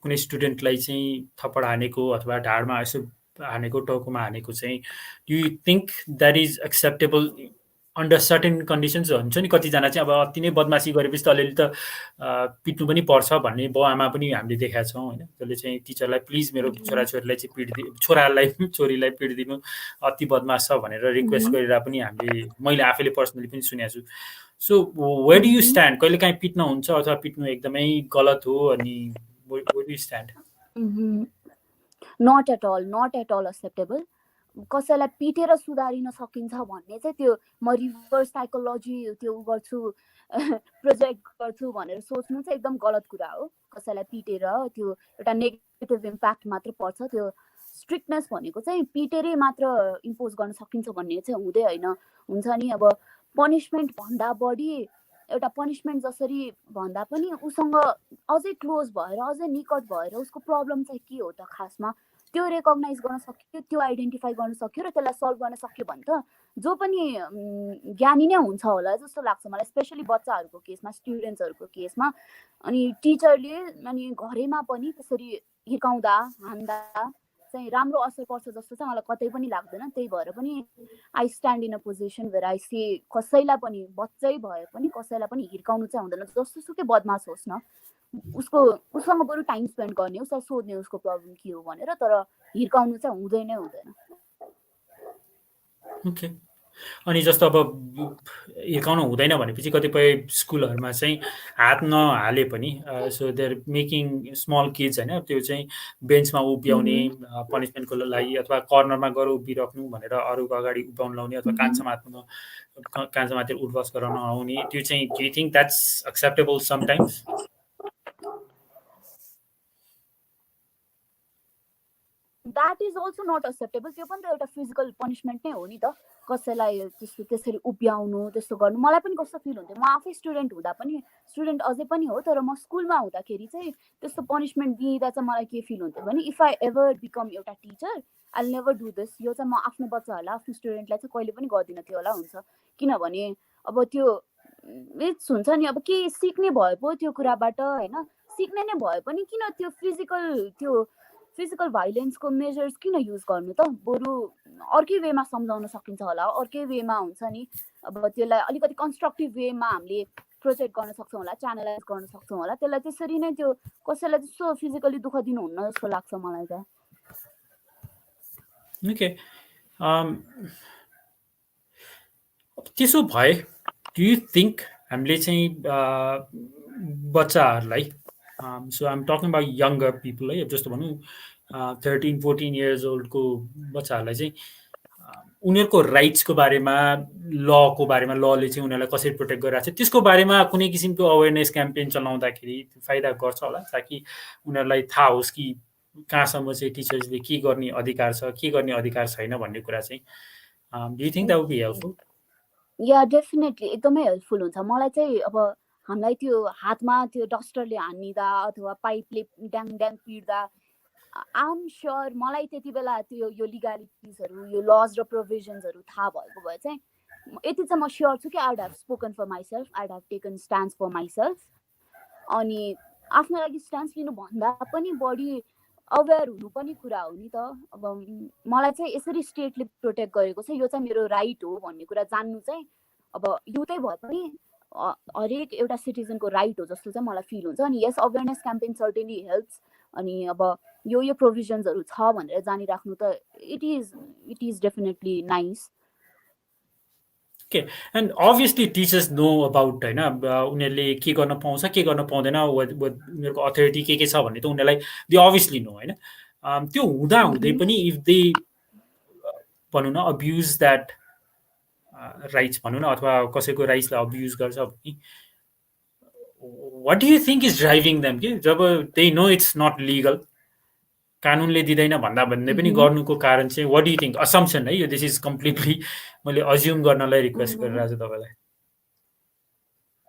कुनै स्टुडेन्टलाई चाहिँ थप्पड हानेको अथवा ढाडमा यसो हानेको, टाउकोमा हानेको चाहिँ do you think that is acceptable under certain conditions? हुन्छ नि कतिजना चाहिँ अब अति नै बदमासी गरेपछि त अलिअलि त पिट्नु पनि पर्छ भन्ने बाउ आमा पनि हामीले देखाएको छौँ होइन. जसले चाहिँ टिचरलाई प्लिज मेरो छोराछोरीलाई चाहिँ छोरीलाई पिटिदिनु, अति बदमास छ भनेर रिक्वेस्ट गरेर पनि मैले आफैले पर्सनली पनि सुनेको छु. So where do you stand? कहिले काहीँ पिट्न हुन्छ अथवा पिट्नु एकदमै गलत हो, अनि where do you stand? Not at all acceptable. कसैलाई पिटेर सुधारिन सकिन्छ भन्ने चाहिँ त्यो म रिभर्स साइकोलोजी त्यो गर्छु प्रोजेक्ट गर्छु भनेर सोच्नु चाहिँ एकदम गलत कुरा हो. कसैलाई पिटेर त्यो एउटा नेगेटिभ इम्प्याक्ट मात्र पर्छ. त्यो स्ट्रिक्टनेस भनेको चाहिँ पिटेरै मात्र इम्पोज गर्न सकिन्छ भन्ने चाहिँ हुँदै होइन. हुन्छ नि अब पनिसमेन्ट भन्दा बढी एउटा पनिसमेन्ट जसरी भन्दा पनि उसँग अझै क्लोज भएर अझै निकट भएर उसको प्रब्लम चाहिँ के हो त खासमा त्यो रेकगनाइज गर्न सक्यो, त्यो आइडेन्टिफाई गर्न सक्यो र त्यसलाई सल्भ गर्न सक्यो भने त जो पनि ज्ञानी नै हुन्छ होला जस्तो लाग्छ मलाई, स्पेसली बच्चाहरूको केसमा, स्टुडेन्ट्सहरूको केसमा. अनि टिचरले अनि घरैमा पनि त्यसरी हिर्काउँदा हान्दा चाहिँ राम्रो असर पर्छ जस्तो चाहिँ मलाई कतै पनि लाग्दैन. त्यही भएर पनि I stand in a position where I say कसैलाई पनि बच्चै भए पनि कसैलाई पनि हिर्काउनु चाहिँ हुँदैन. जस्तोसुकै बदमास होस् न, उसँग बरु टाइम स्पेन्ड गर्ने, उसलाई सोध्ने उसको प्रब्लम के हो भनेर. तर हिर्काउनु चाहिँ हुँदैन. ओके. अनि जस्तो अब हिर्काउनु हुँदैन भनेपछि कतिपय स्कुलहरूमा चाहिँ हात नहाले पनि so they're making small kids होइन, त्यो चाहिँ बेन्चमा उभ्याउने पनिसमेन्टको लागि अथवा कर्नरमा गएर उभिराख्नु भनेर अरूको अगाडि उभ्याउनु लाउने अथवा कान्छामाथि उठबस गराउन आउने, त्यो चाहिँ do you think that's acceptable sometimes? That is also not acceptable. त्यो पनि त एउटा फिजिकल पनिसमेन्ट नै हो नि त. कसैलाई त्यसरी उभ्याउनु त्यस्तो गर्नु मलाई पनि कस्तो फिल हुन्थ्यो. म आफै स्टुडेन्ट हुँदा पनि, स्टुडेन्ट अझै पनि हो, तर म स्कुलमा हुँदाखेरि चाहिँ त्यस्तो पनिसमेन्ट दिँदा चाहिँ मलाई के फिल हुन्थ्यो भने इफ आई एभर बिकम एउटा teacher I never do this. यो चाहिँ म आफ्नो बच्चाहरूलाई, आफ्नो स्टुडेन्टलाई चाहिँ कहिले पनि गर्दिनँ थियो होला हुन्छ. किनभने अब त्यो इट्स हुन्छ नि, अब के सिक्ने भए पो त्यो कुराबाट होइन, सिक्ने नै भए पनि किन त्यो फिजिकल भाइलेन्सको मेजर्स किन युज गर्नु त, बरु अर्कै वेमा सम्झाउन सकिन्छ होला, अर्कै वेमा हुन्छ नि, अब त्यसलाई अलिकति कन्स्ट्रक्टिभ वेमा हामीले प्रोजेक्ट गर्न सक्छौँ होला, च्यानलाइज गर्न सक्छौँ होला, त्यसलाई त्यसरी नै त्यो कसैलाई त्यस्तो फिजिकली दुःख दिनुहुन्न जस्तो लाग्छ मलाई त। ओके, त्यसो भए डु यु थिङ्क हामीले चाहिँ बच्चाहरूलाई, so I'm talking about younger people है, जस्तो भनौँ 13-14 इयर्स ओल्डको बच्चाहरूलाई चाहिँ उनीहरूको राइट्सको बारेमा, लको बारेमा, लले चाहिँ उनीहरूलाई कसरी प्रोटेक्ट गरिरहेको छ त्यसको बारेमा कुनै किसिमको अवेरनेस क्याम्पेन चलाउँदाखेरि फाइदा गर्छ होला, ताकि उनीहरूलाई थाहा होस् कि कहाँसम्म चाहिँ टिचर्सले के गर्ने अधिकार छ, के गर्ने अधिकार छैन भन्ने कुरा चाहिँ। Do you think that would be helpful? Yeah definitely एकदमै हेल्पफुल हुन्छ। मलाई चाहिँ अब हामीलाई त्यो हातमा त्यो डस्टरले हानिदिँदा अथवा पाइपले ड्याङ ड्याङ पिट्दा आम स्योर मलाई त्यति बेला त्यो यो लिगालिटिजहरू, यो लज र प्रोभिजन्सहरू थाहा भएको भए चाहिँ यति चाहिँ म स्योर छु कि I would have spoken for myself, I would have taken stand for myself. अनि आफ्नो लागि स्ट्यान्ड लिनुभन्दा पनि बढी अवेर हुनु पनि कुरा हो नि त। अब मलाई चाहिँ यसरी स्टेटले प्रोटेक्ट गरेको छ, यो चाहिँ मेरो राइट हो भन्ने कुरा जान्नु चाहिँ अब युथै भए पनि हरेक एउटा सिटिजनको राइट हो जस्तो चाहिँ मलाई फिल हुन्छ। अनि यस अवेरनेस क्याम्पेन सर्टेनली हेल्प्स। अनि अब यो प्रोभिजन्सहरू छ भनेर जानिराख्नु त it is definitely nice. Okay, and obviously teachers know about होइन, उनीहरूले के गर्न पाउँछ के गर्न पाउँदैन, उनीहरूको अथोरिटी के छ भन्ने त उनीहरूलाई दे अभियसली नो होइन। त्यो हुँदा हुँदै पनि इफ दे भनौँ न अब्युज द्याट राइट्स भनौँ न, अथवा कसैको राइट्सलाई अब्युज गर्छ भने what do you think is driving them कि जब they know it's not legal, कानुनले दिँदैन भन्दा भन्दै पनि गर्नुको कारण चाहिँ what do you think? Assumption है यो, दिस इज कम्प्लिटली मैले अज्युम गर्नलाई रिक्वेस्ट गरिरहेको छु तपाईँलाई।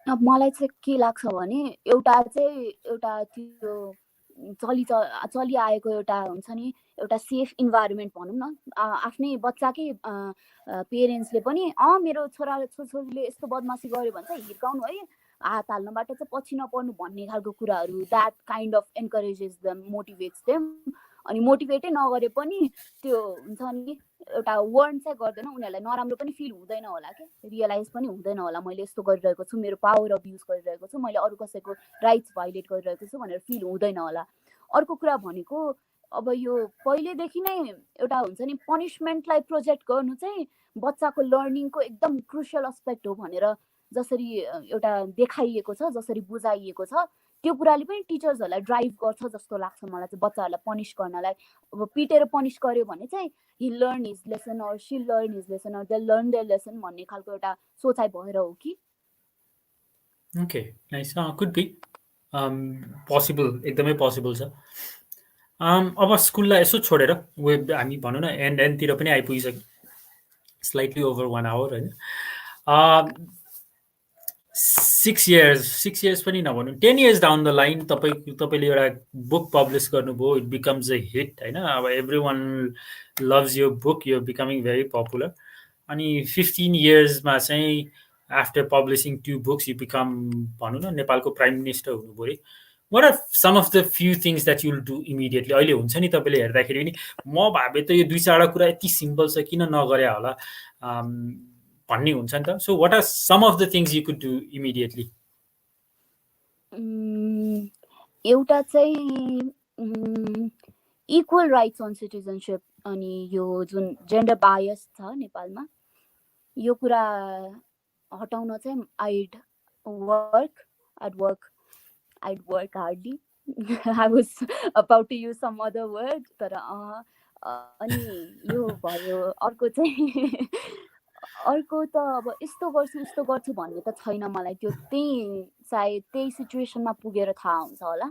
अब मलाई चाहिँ के लाग्छ भने एउटा त्यो चलिआएको एउटा हुन्छ नि एउटा सेफ इन्भाइरोमेन्ट भनौँ न, आफ्नै बच्चाकै पेरेन्ट्सले पनि मेरो छोरीले यस्तो बदमासी गर्यो भने चाहिँ हिर्काउनु है, हात हाल्नबाट चाहिँ पछि नपर्नु भन्ने खालको कुराहरू, that kind of encourages them, motivates them. अनि मोटिभेटै नगरे पनि त्यो हुन्छ नि एउटा वर्न चाहिँ गर्दैन, उनीहरूलाई नराम्रो पनि फिल हुँदैन होला कि, रियलाइज पनि हुँदैन होला मैले यस्तो गरिरहेको छु, मेरो पावर अब्युज गरिरहेको छु, मैले अरू कसैको राइट्स भाइलेट गरिरहेको छु भनेर फिल हुँदैन होला। अर्को कुरा भनेको अब यो पहिलेदेखि नै एउटा हुन्छ नि पनिसमेन्टलाई प्रोजेक्ट गर्नु चाहिँ बच्चाको लर्निङको एकदम क्रुसियल एस्पेक्ट हो भनेर जसरी एउटा देखाइएको छ, जसरी बुझाइएको छ, त्यो कुराले पनि टिचर्सहरूलाई ड्राइभ गर्छ जस्तो लाग्छ मलाई चाहिँ बच्चाहरूलाई पनिस गर्नलाई। अब पिटेर पनिस गर्यो भने चाहिँ he learn his lesson or she learn his lesson or they learn their lesson भन्ने खालको एउटा सोचाइ भएर हो कि। Okay, nice, could be possible, एकदमै पोसिबल छ। अब स्कुललाई यसो छोडेर वेब हामी भनौँ न एन्डतिर पनि आइपुगिसक्यो, स्लाइटली ओभर 1 आवर होइन। 6 years पनि नभनौँ, 10 years डाउन द लाइन तपाईँले एउटा बुक पब्लिस गर्नुभयो, इट बिकम्स अ हिट होइन। अब एभ्री वान लभ्स यो बुक, यो बिकमिङ भेरी पपुलर। अनि 15 yearsमा चाहिँ after publishing 2 books you become भनौँ न नेपालको प्राइम मिनिस्टर हुनुभयो अरे। What are some of the few things that you'll do immediately? अहिले हुन्छ नि तपाईँले हेर्दाखेरि पनि म भावे त यो 2-4 कुरा यति सिम्पल छ किन नगरे होला भन्ने हुन्छ नि त। So what are some of the things you could do immediately? एउटा चाहिँ इक्वल राइट्स अन सिटिजनसिप, अनि यो जुन जेन्डर बायस छ नेपालमा यो कुरा हटाउन चाहिँ I'd work hardly. I was about to use some other word, तर अनि यो भयो। अर्को चाहिँ अर्को त अब यस्तो गर्छु भन्ने त छैन मलाई, त्यो सायद त्यही सिचुएसनमा पुगेर थाहा हुन्छ होला।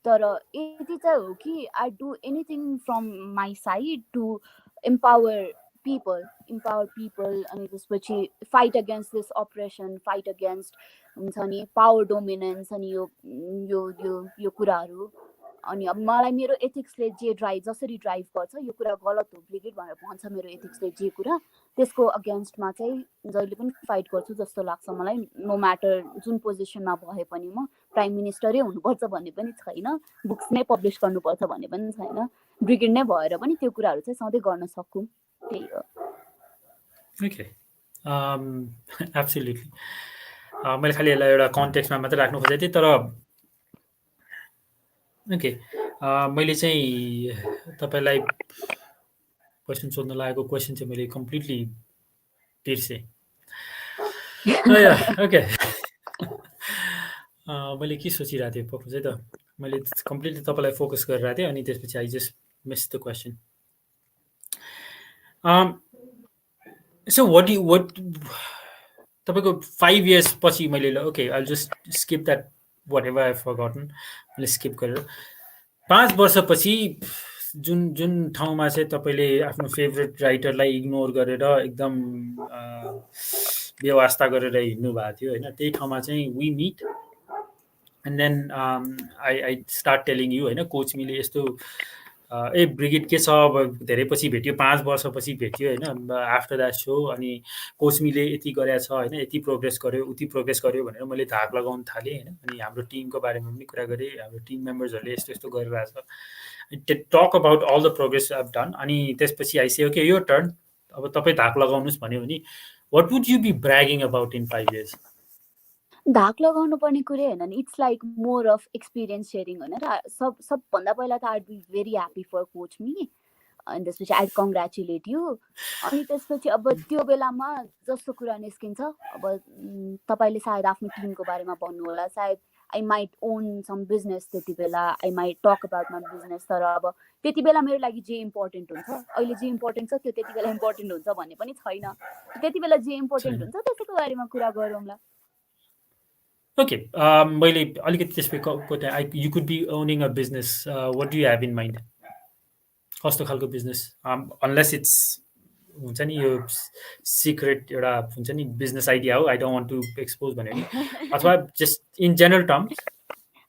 तर यति चाहिँ हो कि I do anything from my side to empower people, अनि त्यसपछि fight against this oppression, fight against हुन्छ नि पावर डोमिनेन्स अनि यो कुराहरू। अनि अब मलाई मेरो एथिक्सले जसरी ड्राइभ गर्छ, यो कुरा गलत हो ब्रिगिड भनेर भन्छ मेरो एथिक्सले जे कुरा, त्यसको अगेन्स्टमा चाहिँ जहिले पनि फाइट गर्छु जस्तो लाग्छ मलाई। नो म्याटर जुन पोजिसनमा भए पनि म प्राइम मिनिस्टरै हुनुपर्छ भन्ने पनि छैन, बुक्स नै पब्लिस गर्नुपर्छ भन्ने पनि छैन, ब्रिगेड नै भएर पनि त्यो कुराहरू चाहिँ सधैँ गर्न सकौँ, त्यही हो। Okay, absolutely. मैले खालि यसलाई एउटा कन्टेक्स्टमा मात्रै राख्नु खोजेको थिएँ, तर ओके, मैले चाहिँ तपाईँलाई क्वेसन सोध्न लागेको क्वेसन चाहिँ मैले कम्प्लिटली बिर्सेँ। ओके, मैले के सोचिरहेको थिएँ पक्क चाहिँ त मैले कम्प्लिटली तपाईँलाई फोकस गरिरहेको थिएँ, अनि त्यसपछि I just miss the question. So what तपाईँको 5 years पछि मैले okay I just skip that whatever I forgotten, मैले स्किप गरेर 5 वर्षपछि जुन जुन ठाउँमा चाहिँ तपाईँले आफ्नो फेभरेट राइटरलाई इग्नोर गरेर एकदम बेवास्ता गरेर हिँड्नु भएको थियो होइन, त्यही ठाउँमा चाहिँ we meet and then I start telling you होइन, कोच मिले यस्तो ए ब्रिगिड के छ, अब धेरै पछि भेट्यो, 5 वर्षपछि भेट्यो होइन आफ्टर द्याट सो, अनि कोच मिले यति गरेछ होइन, यति प्रोग्रेस गर्यो उति प्रोग्रेस गर्यो भनेर मैले धाक लगाउन थालेँ होइन। अनि हाम्रो टिमको बारेमा पनि कुरा गरेँ, हाम्रो टिम मेम्बर्सहरूले यस्तो यस्तो गरिरहेछ, talk about all the progress I have done. अनि त्यसपछि आई से ओके यो टर्न, अब तपाईँ धाक लगाउनुहोस् भन्यो भने what would you be bragging about in 5 years? धाक लगाउनु पर्ने कुरै होइन नि, it's like more of experience sharing होइन र सबभन्दा पहिला त I be very happy for coach me, अनि त्यसपछि आई कङ्ग्रेचुलेट यु। अनि त्यसपछि अब त्यो बेलामा जस्तो कुरा निस्किन्छ, अब तपाईँले सायद आफ्नो टिमको बारेमा भन्नु होला, सायद I might own some business, त्यति बेला I might talk about my business, तर अब त्यति बेला मेरो लागि जे इम्पोर्टेन्ट हुन्छ, अहिले जे इम्पोर्टेन्ट छ त्यो त्यति बेला इम्पोर्टेन्ट हुन्छ भन्ने पनि छैन, त्यति बेला जे इम्पोर्टेन्ट हुन्छ त्यसैको बारेमा कुरा गरौँला। ओके, मैले अलिकति त्यसपछि you could be owning a business, what do you have in mind? कस्तो खालको बिजनेस? अनलेस इट्स हुन्छ नि यो सिक्रेट एउटा हुन्छ नि बिजनेस आइडिया हो, I don't want to expose भन्यो नि, अथवा जस्ट इन जेनरल टर्म्स?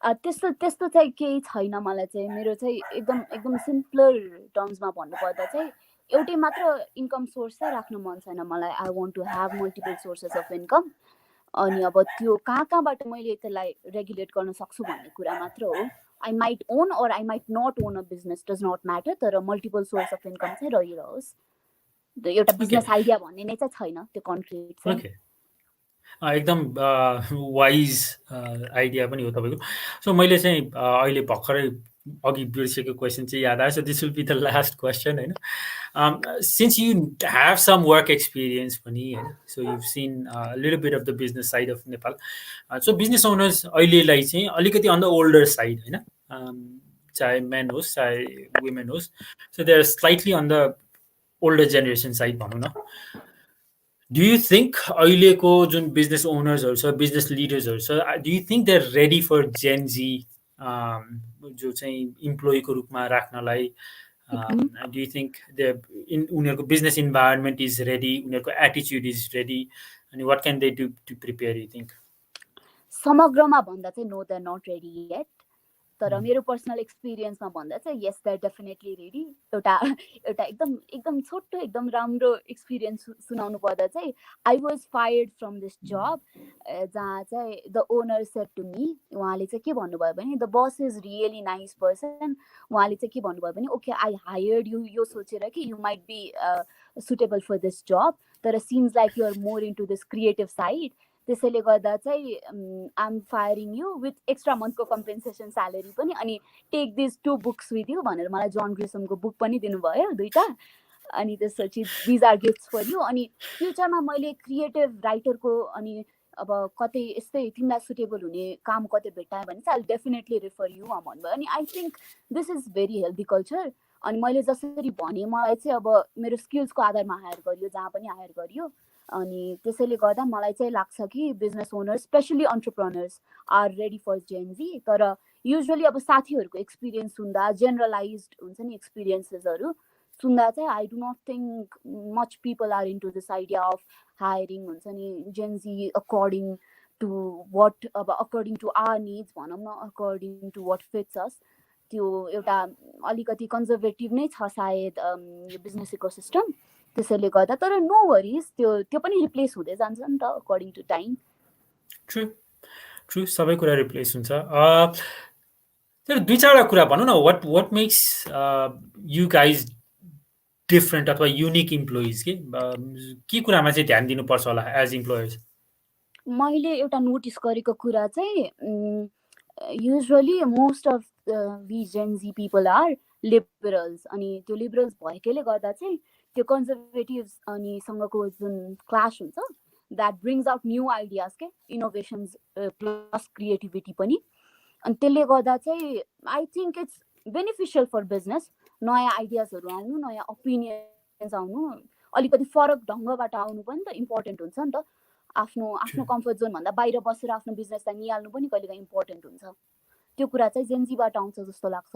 त्यस्तो त्यस्तो चाहिँ केही छैन मलाई चाहिँ। मेरो चाहिँ एकदम एकदम सिम्पलर टर्म्समा भन्नुपर्दा चाहिँ एउटै मात्र इन्कम सोर्स चाहिँ राख्न मन छैन मलाई। I want to have multiple sources of income, अनि अब त्यो कहाँबाट मैले त्यसलाई रेगुलेट गर्न सक्छु भन्ने कुरा मात्र हो। I might own or I might not own a business, does not matter, तर मल्टिपल सोर्स अफ इन्कम चाहिँ रहिरहोस्। एउटा बिजनेस आइडिया भन्ने नै चाहिँ छैन त्यो कन्क्रिट चाहिँ। ओके, एकदम वाइज आइडिया पनि हो तपाईँको। सो मैले चाहिँ अहिले भर्खरै अघि बिर्सेको क्वेसन चाहिँ याद आयो, so this will be the last question होइन। Since you have some work experience पनि होइन, so you seen little bit of the business side of Nepal, so business owners अहिलेलाई चाहिँ अलिकति अन द ओल्डर साइड होइन, चाहे मेन होस् चाहे वुमेन होस्, so they are slightly on the older generation side भनौँ न। डु यु थिङ्क अहिलेको जुन बिजनेस ओनर्सहरू छ, बिजनेस लिडर्सहरू छ, do you think they are ready for Gen Z जो चाहिँ इम्प्लोइको रूपमा राख्नलाई? डु यु थिङ्क दे उनीहरूको बिजनेस इन्भाइरोमेन्ट इज रेडी, उनीहरूको एटिच्युड इज रेडी, अनि what can they do to prepare you think? समग्रमा भन्दा चाहिँ no, they are not ready yet, तर मेरो पर्सनल एक्सपिरियन्समा भन्दा चाहिँ yes they are definitely ready. एउटा एकदम एकदम छोटो एकदम राम्रो एक्सपिरियन्स सुनाउनु पर्दा चाहिँ I was fired from this job, जहाँ चाहिँ the owner said to me, उहाँले चाहिँ के भन्नुभयो भने the boss is really nice person, उहाँले चाहिँ के भन्नुभयो भने ओके आई हायर्ड यु यो सोचेर कि you might be suitable for this job, तर seems like you are more into this creative side, त्यसैले गर्दा चाहिँ I am firing you with extra मन्थको कम्पेन्सेसन स्यालेरी पनि, अनि take this 2 books with you भनेर मलाई जन ग्रिसमको बुक पनि दिनुभयो 2टा, अनि त्यसपछि these are gifts for you. अनि फ्युचरमा मैले क्रिएटिभ राइटरको अनि अब कतै यस्तै तिमीलाई सुटेबल हुने काम कतै भेट्टाएँ भने चाहिँ आई डेफिनेटली रेफर यु भन्नुभयो। अनि I think this is very healthy culture. अनि मैले जसरी भने मलाई चाहिँ अब मेरो स्किल्सको आधारमा हायर गरियो, जहाँ पनि हायर गरियो, अनि त्यसैले गर्दा मलाई चाहिँ लाग्छ कि business owners specially entrepreneurs are ready for Gen Z. तर युजुअली अब साथीहरूको एक्सपिरियन्स सुन्दा, जेनरलाइज्ड हुन्छ नि एक्सपिरियन्सेसहरू सुन्दा चाहिँ I do not think much people are into this idea of hiring हुन्छ नि जेनजी अकर्डिङ टु वाट, अब अकर्डिङ टु आवर निड्स भनौँ न, according to what fits us. त्यो एउटा अलिकति कन्जर्भेटिभ नै छ सायद यो बिजनेस इकोसिस्टम, त्यसैले गर्दा तर नो वरिज त्यो पनि रिप्लेस हुँदै जान्छ नि त according to time. True true सबै कुरा रिप्लेस हुन्छ. तर दुई चारवटा कुरा भनौँ न, what makes you guys different अथवा युनिक इम्प्लोइज के कुरामा चाहिँ ध्यान दिनुपर्छ होला एज इम्प्लोयर्स? मैले एउटा नोटिस गरेको कुरा चाहिँ usually most of we Gen Z people are liberals. अनि त्यो लिबरल्स भएकैले गर्दा चाहिँ त्यो कन्जर्भेटिभ्स अनि सँगको जुन क्लास हुन्छ that brings out new ideas के इनोभेसन्स प्लस क्रिएटिभिटी पनि. अनि त्यसले गर्दा चाहिँ I think it's beneficial for business. नयाँ आइडियाजहरू आउनु, नयाँ ओपिनियन्स आउनु, अलिकति फरक ढङ्गबाट आउनु पनि त इम्पोर्टेन्ट हुन्छ नि त. आफ्नो कम्फर्ट जोनभन्दा बाहिर बसेर आफ्नो बिजनेसलाई निहाल्नु पनि कहिलेकाहीँ इम्पोर्टेन्ट हुन्छ. त्यो कुरा चाहिँ जेनजीबाट आउँछ जस्तो लाग्छ.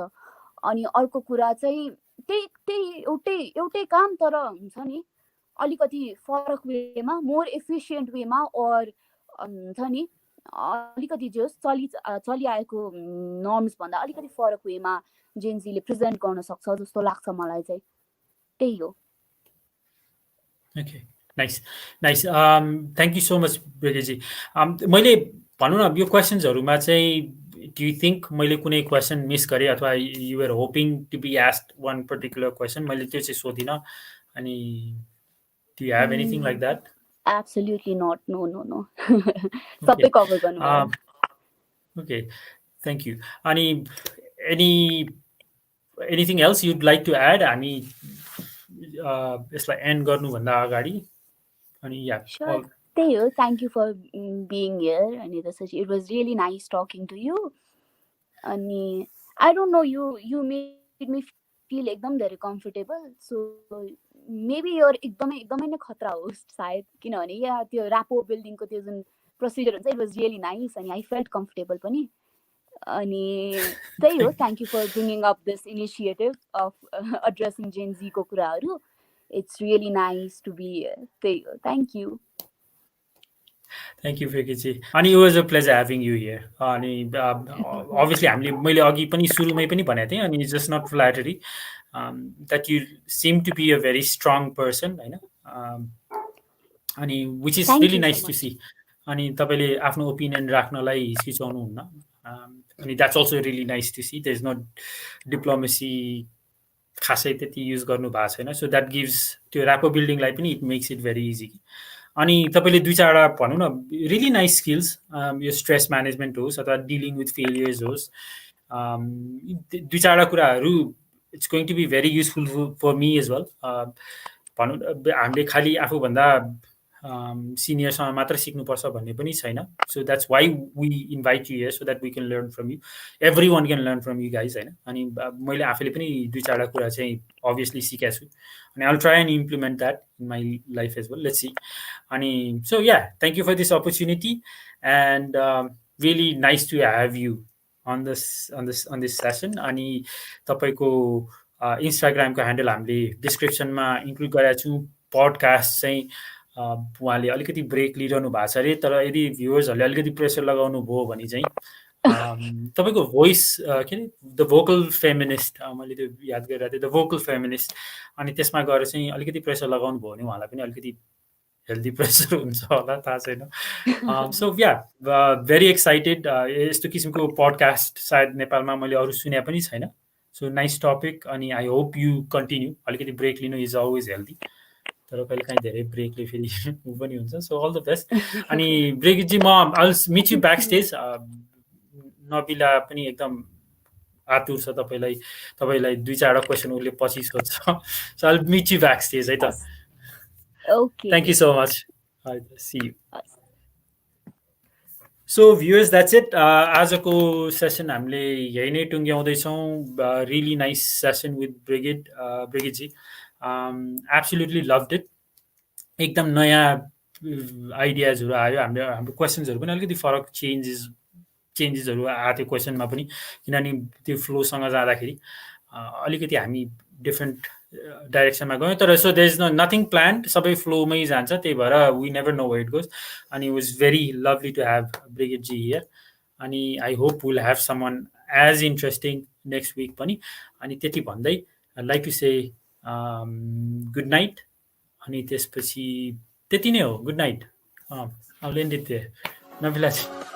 अनि अर्को कुरा चाहिँ त्यही एउटै काम तर हुन्छ नि अलिकति फरक वेमा, मोर एफिसियन्ट वेमा, और हुन्छ नि अलिकति जो चलिआएको नर्म्स भन्दा अलिकति फरक वेमा जेनजीले प्रेजेन्ट गर्न सक्छ जस्तो लाग्छ मलाई चाहिँ. त्यही हो. Okay, nice nice. Thank you so much ब्रिगिडजी. मैले भनौँ न यो क्वेसन्सहरूमा चाहिँ डु यु थिङ्क मैले कुनै क्वेसन मिस गरेँ अथवा you are hoping to be asked one particular question, मैले त्यो चाहिँ सोधिनँ? अनि do you have anything like that? Absolutely not. No सबै कभर गर्नुभयो. Okay, thank you. अनि anything else you'd like to add हामी यसलाई एन्ड गर्नुभन्दा अगाडि? अनि या त्यही हो. Thank you for being here. अनि त्यसपछि it was really nice talking to you. अनि I don't know, you made me feel एकदम धेरै कम्फर्टेबल. सो मेबी यो एकदमै नै खतरा होस् सायद, किनभने या त्यो ऱ्यापो बिल्डिङको त्यो जुन प्रोसिजर हुन्छ इट वाज रियली नाइस. अनि आई फेल्ट कम्फर्टेबल पनि. अनि त्यही हो. Thank you for bringing up this initiative of addressing जेनजीको कुराहरू. It's really nice to be here. त्यही हो. Thank you. Thank you ब्रिगिडजी. अनि it was a pleasure having you hear. अनि अभियसली मैले अघि पनि सुरुमै पनि भनेको थिएँ, अनि just not फ्ल्याटरी that you SIM to be a very strong person होइन. अनि which is really nice to see. अनि तपाईँले आफ्नो ओपिनियन राख्नलाई हिचकिचाउनुहुन्न. अनि that's also really nice to see. There is no diplomacy खासै त्यति युज गर्नु भएको छैन. सो द्याट गिभ्स त्यो ऱ्यापो बिल्डिङलाई पनि it makes it very easy. अनि तपाईँले दुई चारवटा भनौँ न रियली नाइस स्किल्स, यो स्ट्रेस म्यानेजमेन्ट होस् अथवा डिलिङ विथ फेलियर्स होस्, दुई चारवटा कुराहरू it's going to be very useful for me as well. भनौँ हामीले खालि आफूभन्दा सिनियरसँग मात्र सिक्नुपर्छ भन्ने पनि छैन. So that's why we invite you here, so that we can learn from you. Everyone can learn from you guys होइन. अनि मैले आफैले पनि दुई चारवटा कुरा चाहिँ अभियसली सिकेको छु. अनि I will try and implement that in my life as well. Let's see. अनि so yeah, thank you for this opportunity and really nice to have you on this session. अनि तपाईँको इन्स्टाग्रामको ह्यान्डल हामीले डिस्क्रिप्सनमा इन्क्लुड गरेका छौँ. पडकास्ट चाहिँ उहाँले अलिकति ब्रेक लिइरहनु भएको छ अरे, तर यदि भ्युवर्सहरूले अलिकति प्रेसर लगाउनु भयो भने चाहिँ तपाईँको भोइस के अरे द भोकल फेमिनिस्ट, मैले त्यो याद गरिरहेको थिएँ, द भोकल फेमिनिस्ट. अनि त्यसमा गएर चाहिँ अलिकति प्रेसर लगाउनु भयो भने उहाँलाई पनि अलिकति हेल्दी प्रेसर हुन्छ होला, थाहा छैन. सो या, भेरी एक्साइटेड. यस्तो किसिमको पडकास्ट सायद नेपालमा मैले अरू सुने पनि छैन. So nice topic. अनि आई होप यु कन्टिन्यू. अलिकति ब्रेक लिनु इज अलवेज हेल्दी, तर कहिले काहीँ धेरै ब्रेकले फेरि ऊ पनि हुन्छ. So all the best. अनि ब्रिगिडजी, म I will meet you back stage. नबिला पनि एकदम आतुर छ तपाईँलाई दुई चारवटा क्वेसन उसले पछि सोध्छ. So I will meet you back stage है त. Okay, thank you so much. C you. So viewers, that's it. आजको सेसन हामीले यही नै टुङ्ग्याउँदैछौँ. Really nice session with ब्रिगिडजी. Absolutely लभड it. एकदम नयाँ आइडियाजहरू आयो. हाम्रो क्वेसन्सहरू पनि अलिकति फरक चेन्जेसहरू आएको थियो क्वेसनमा पनि, किनभने त्यो फ्लोसँग जाँदाखेरि अलिकति हामी डिफ्रेन्ट डाइरेक्सनमा गयौँ. तर so there is nothing planned, सबै फ्लोमै जान्छ. त्यही भएर we never know where it goes. अनि it was very lovely to have ब्रिगिडजी here. अनि I hope will have some one as interesting next week पनि. अनि त्यति भन्दै like to say good night. अनि त्यसपछि त्यति नै हो. Good night. I'll end it there. Navilas.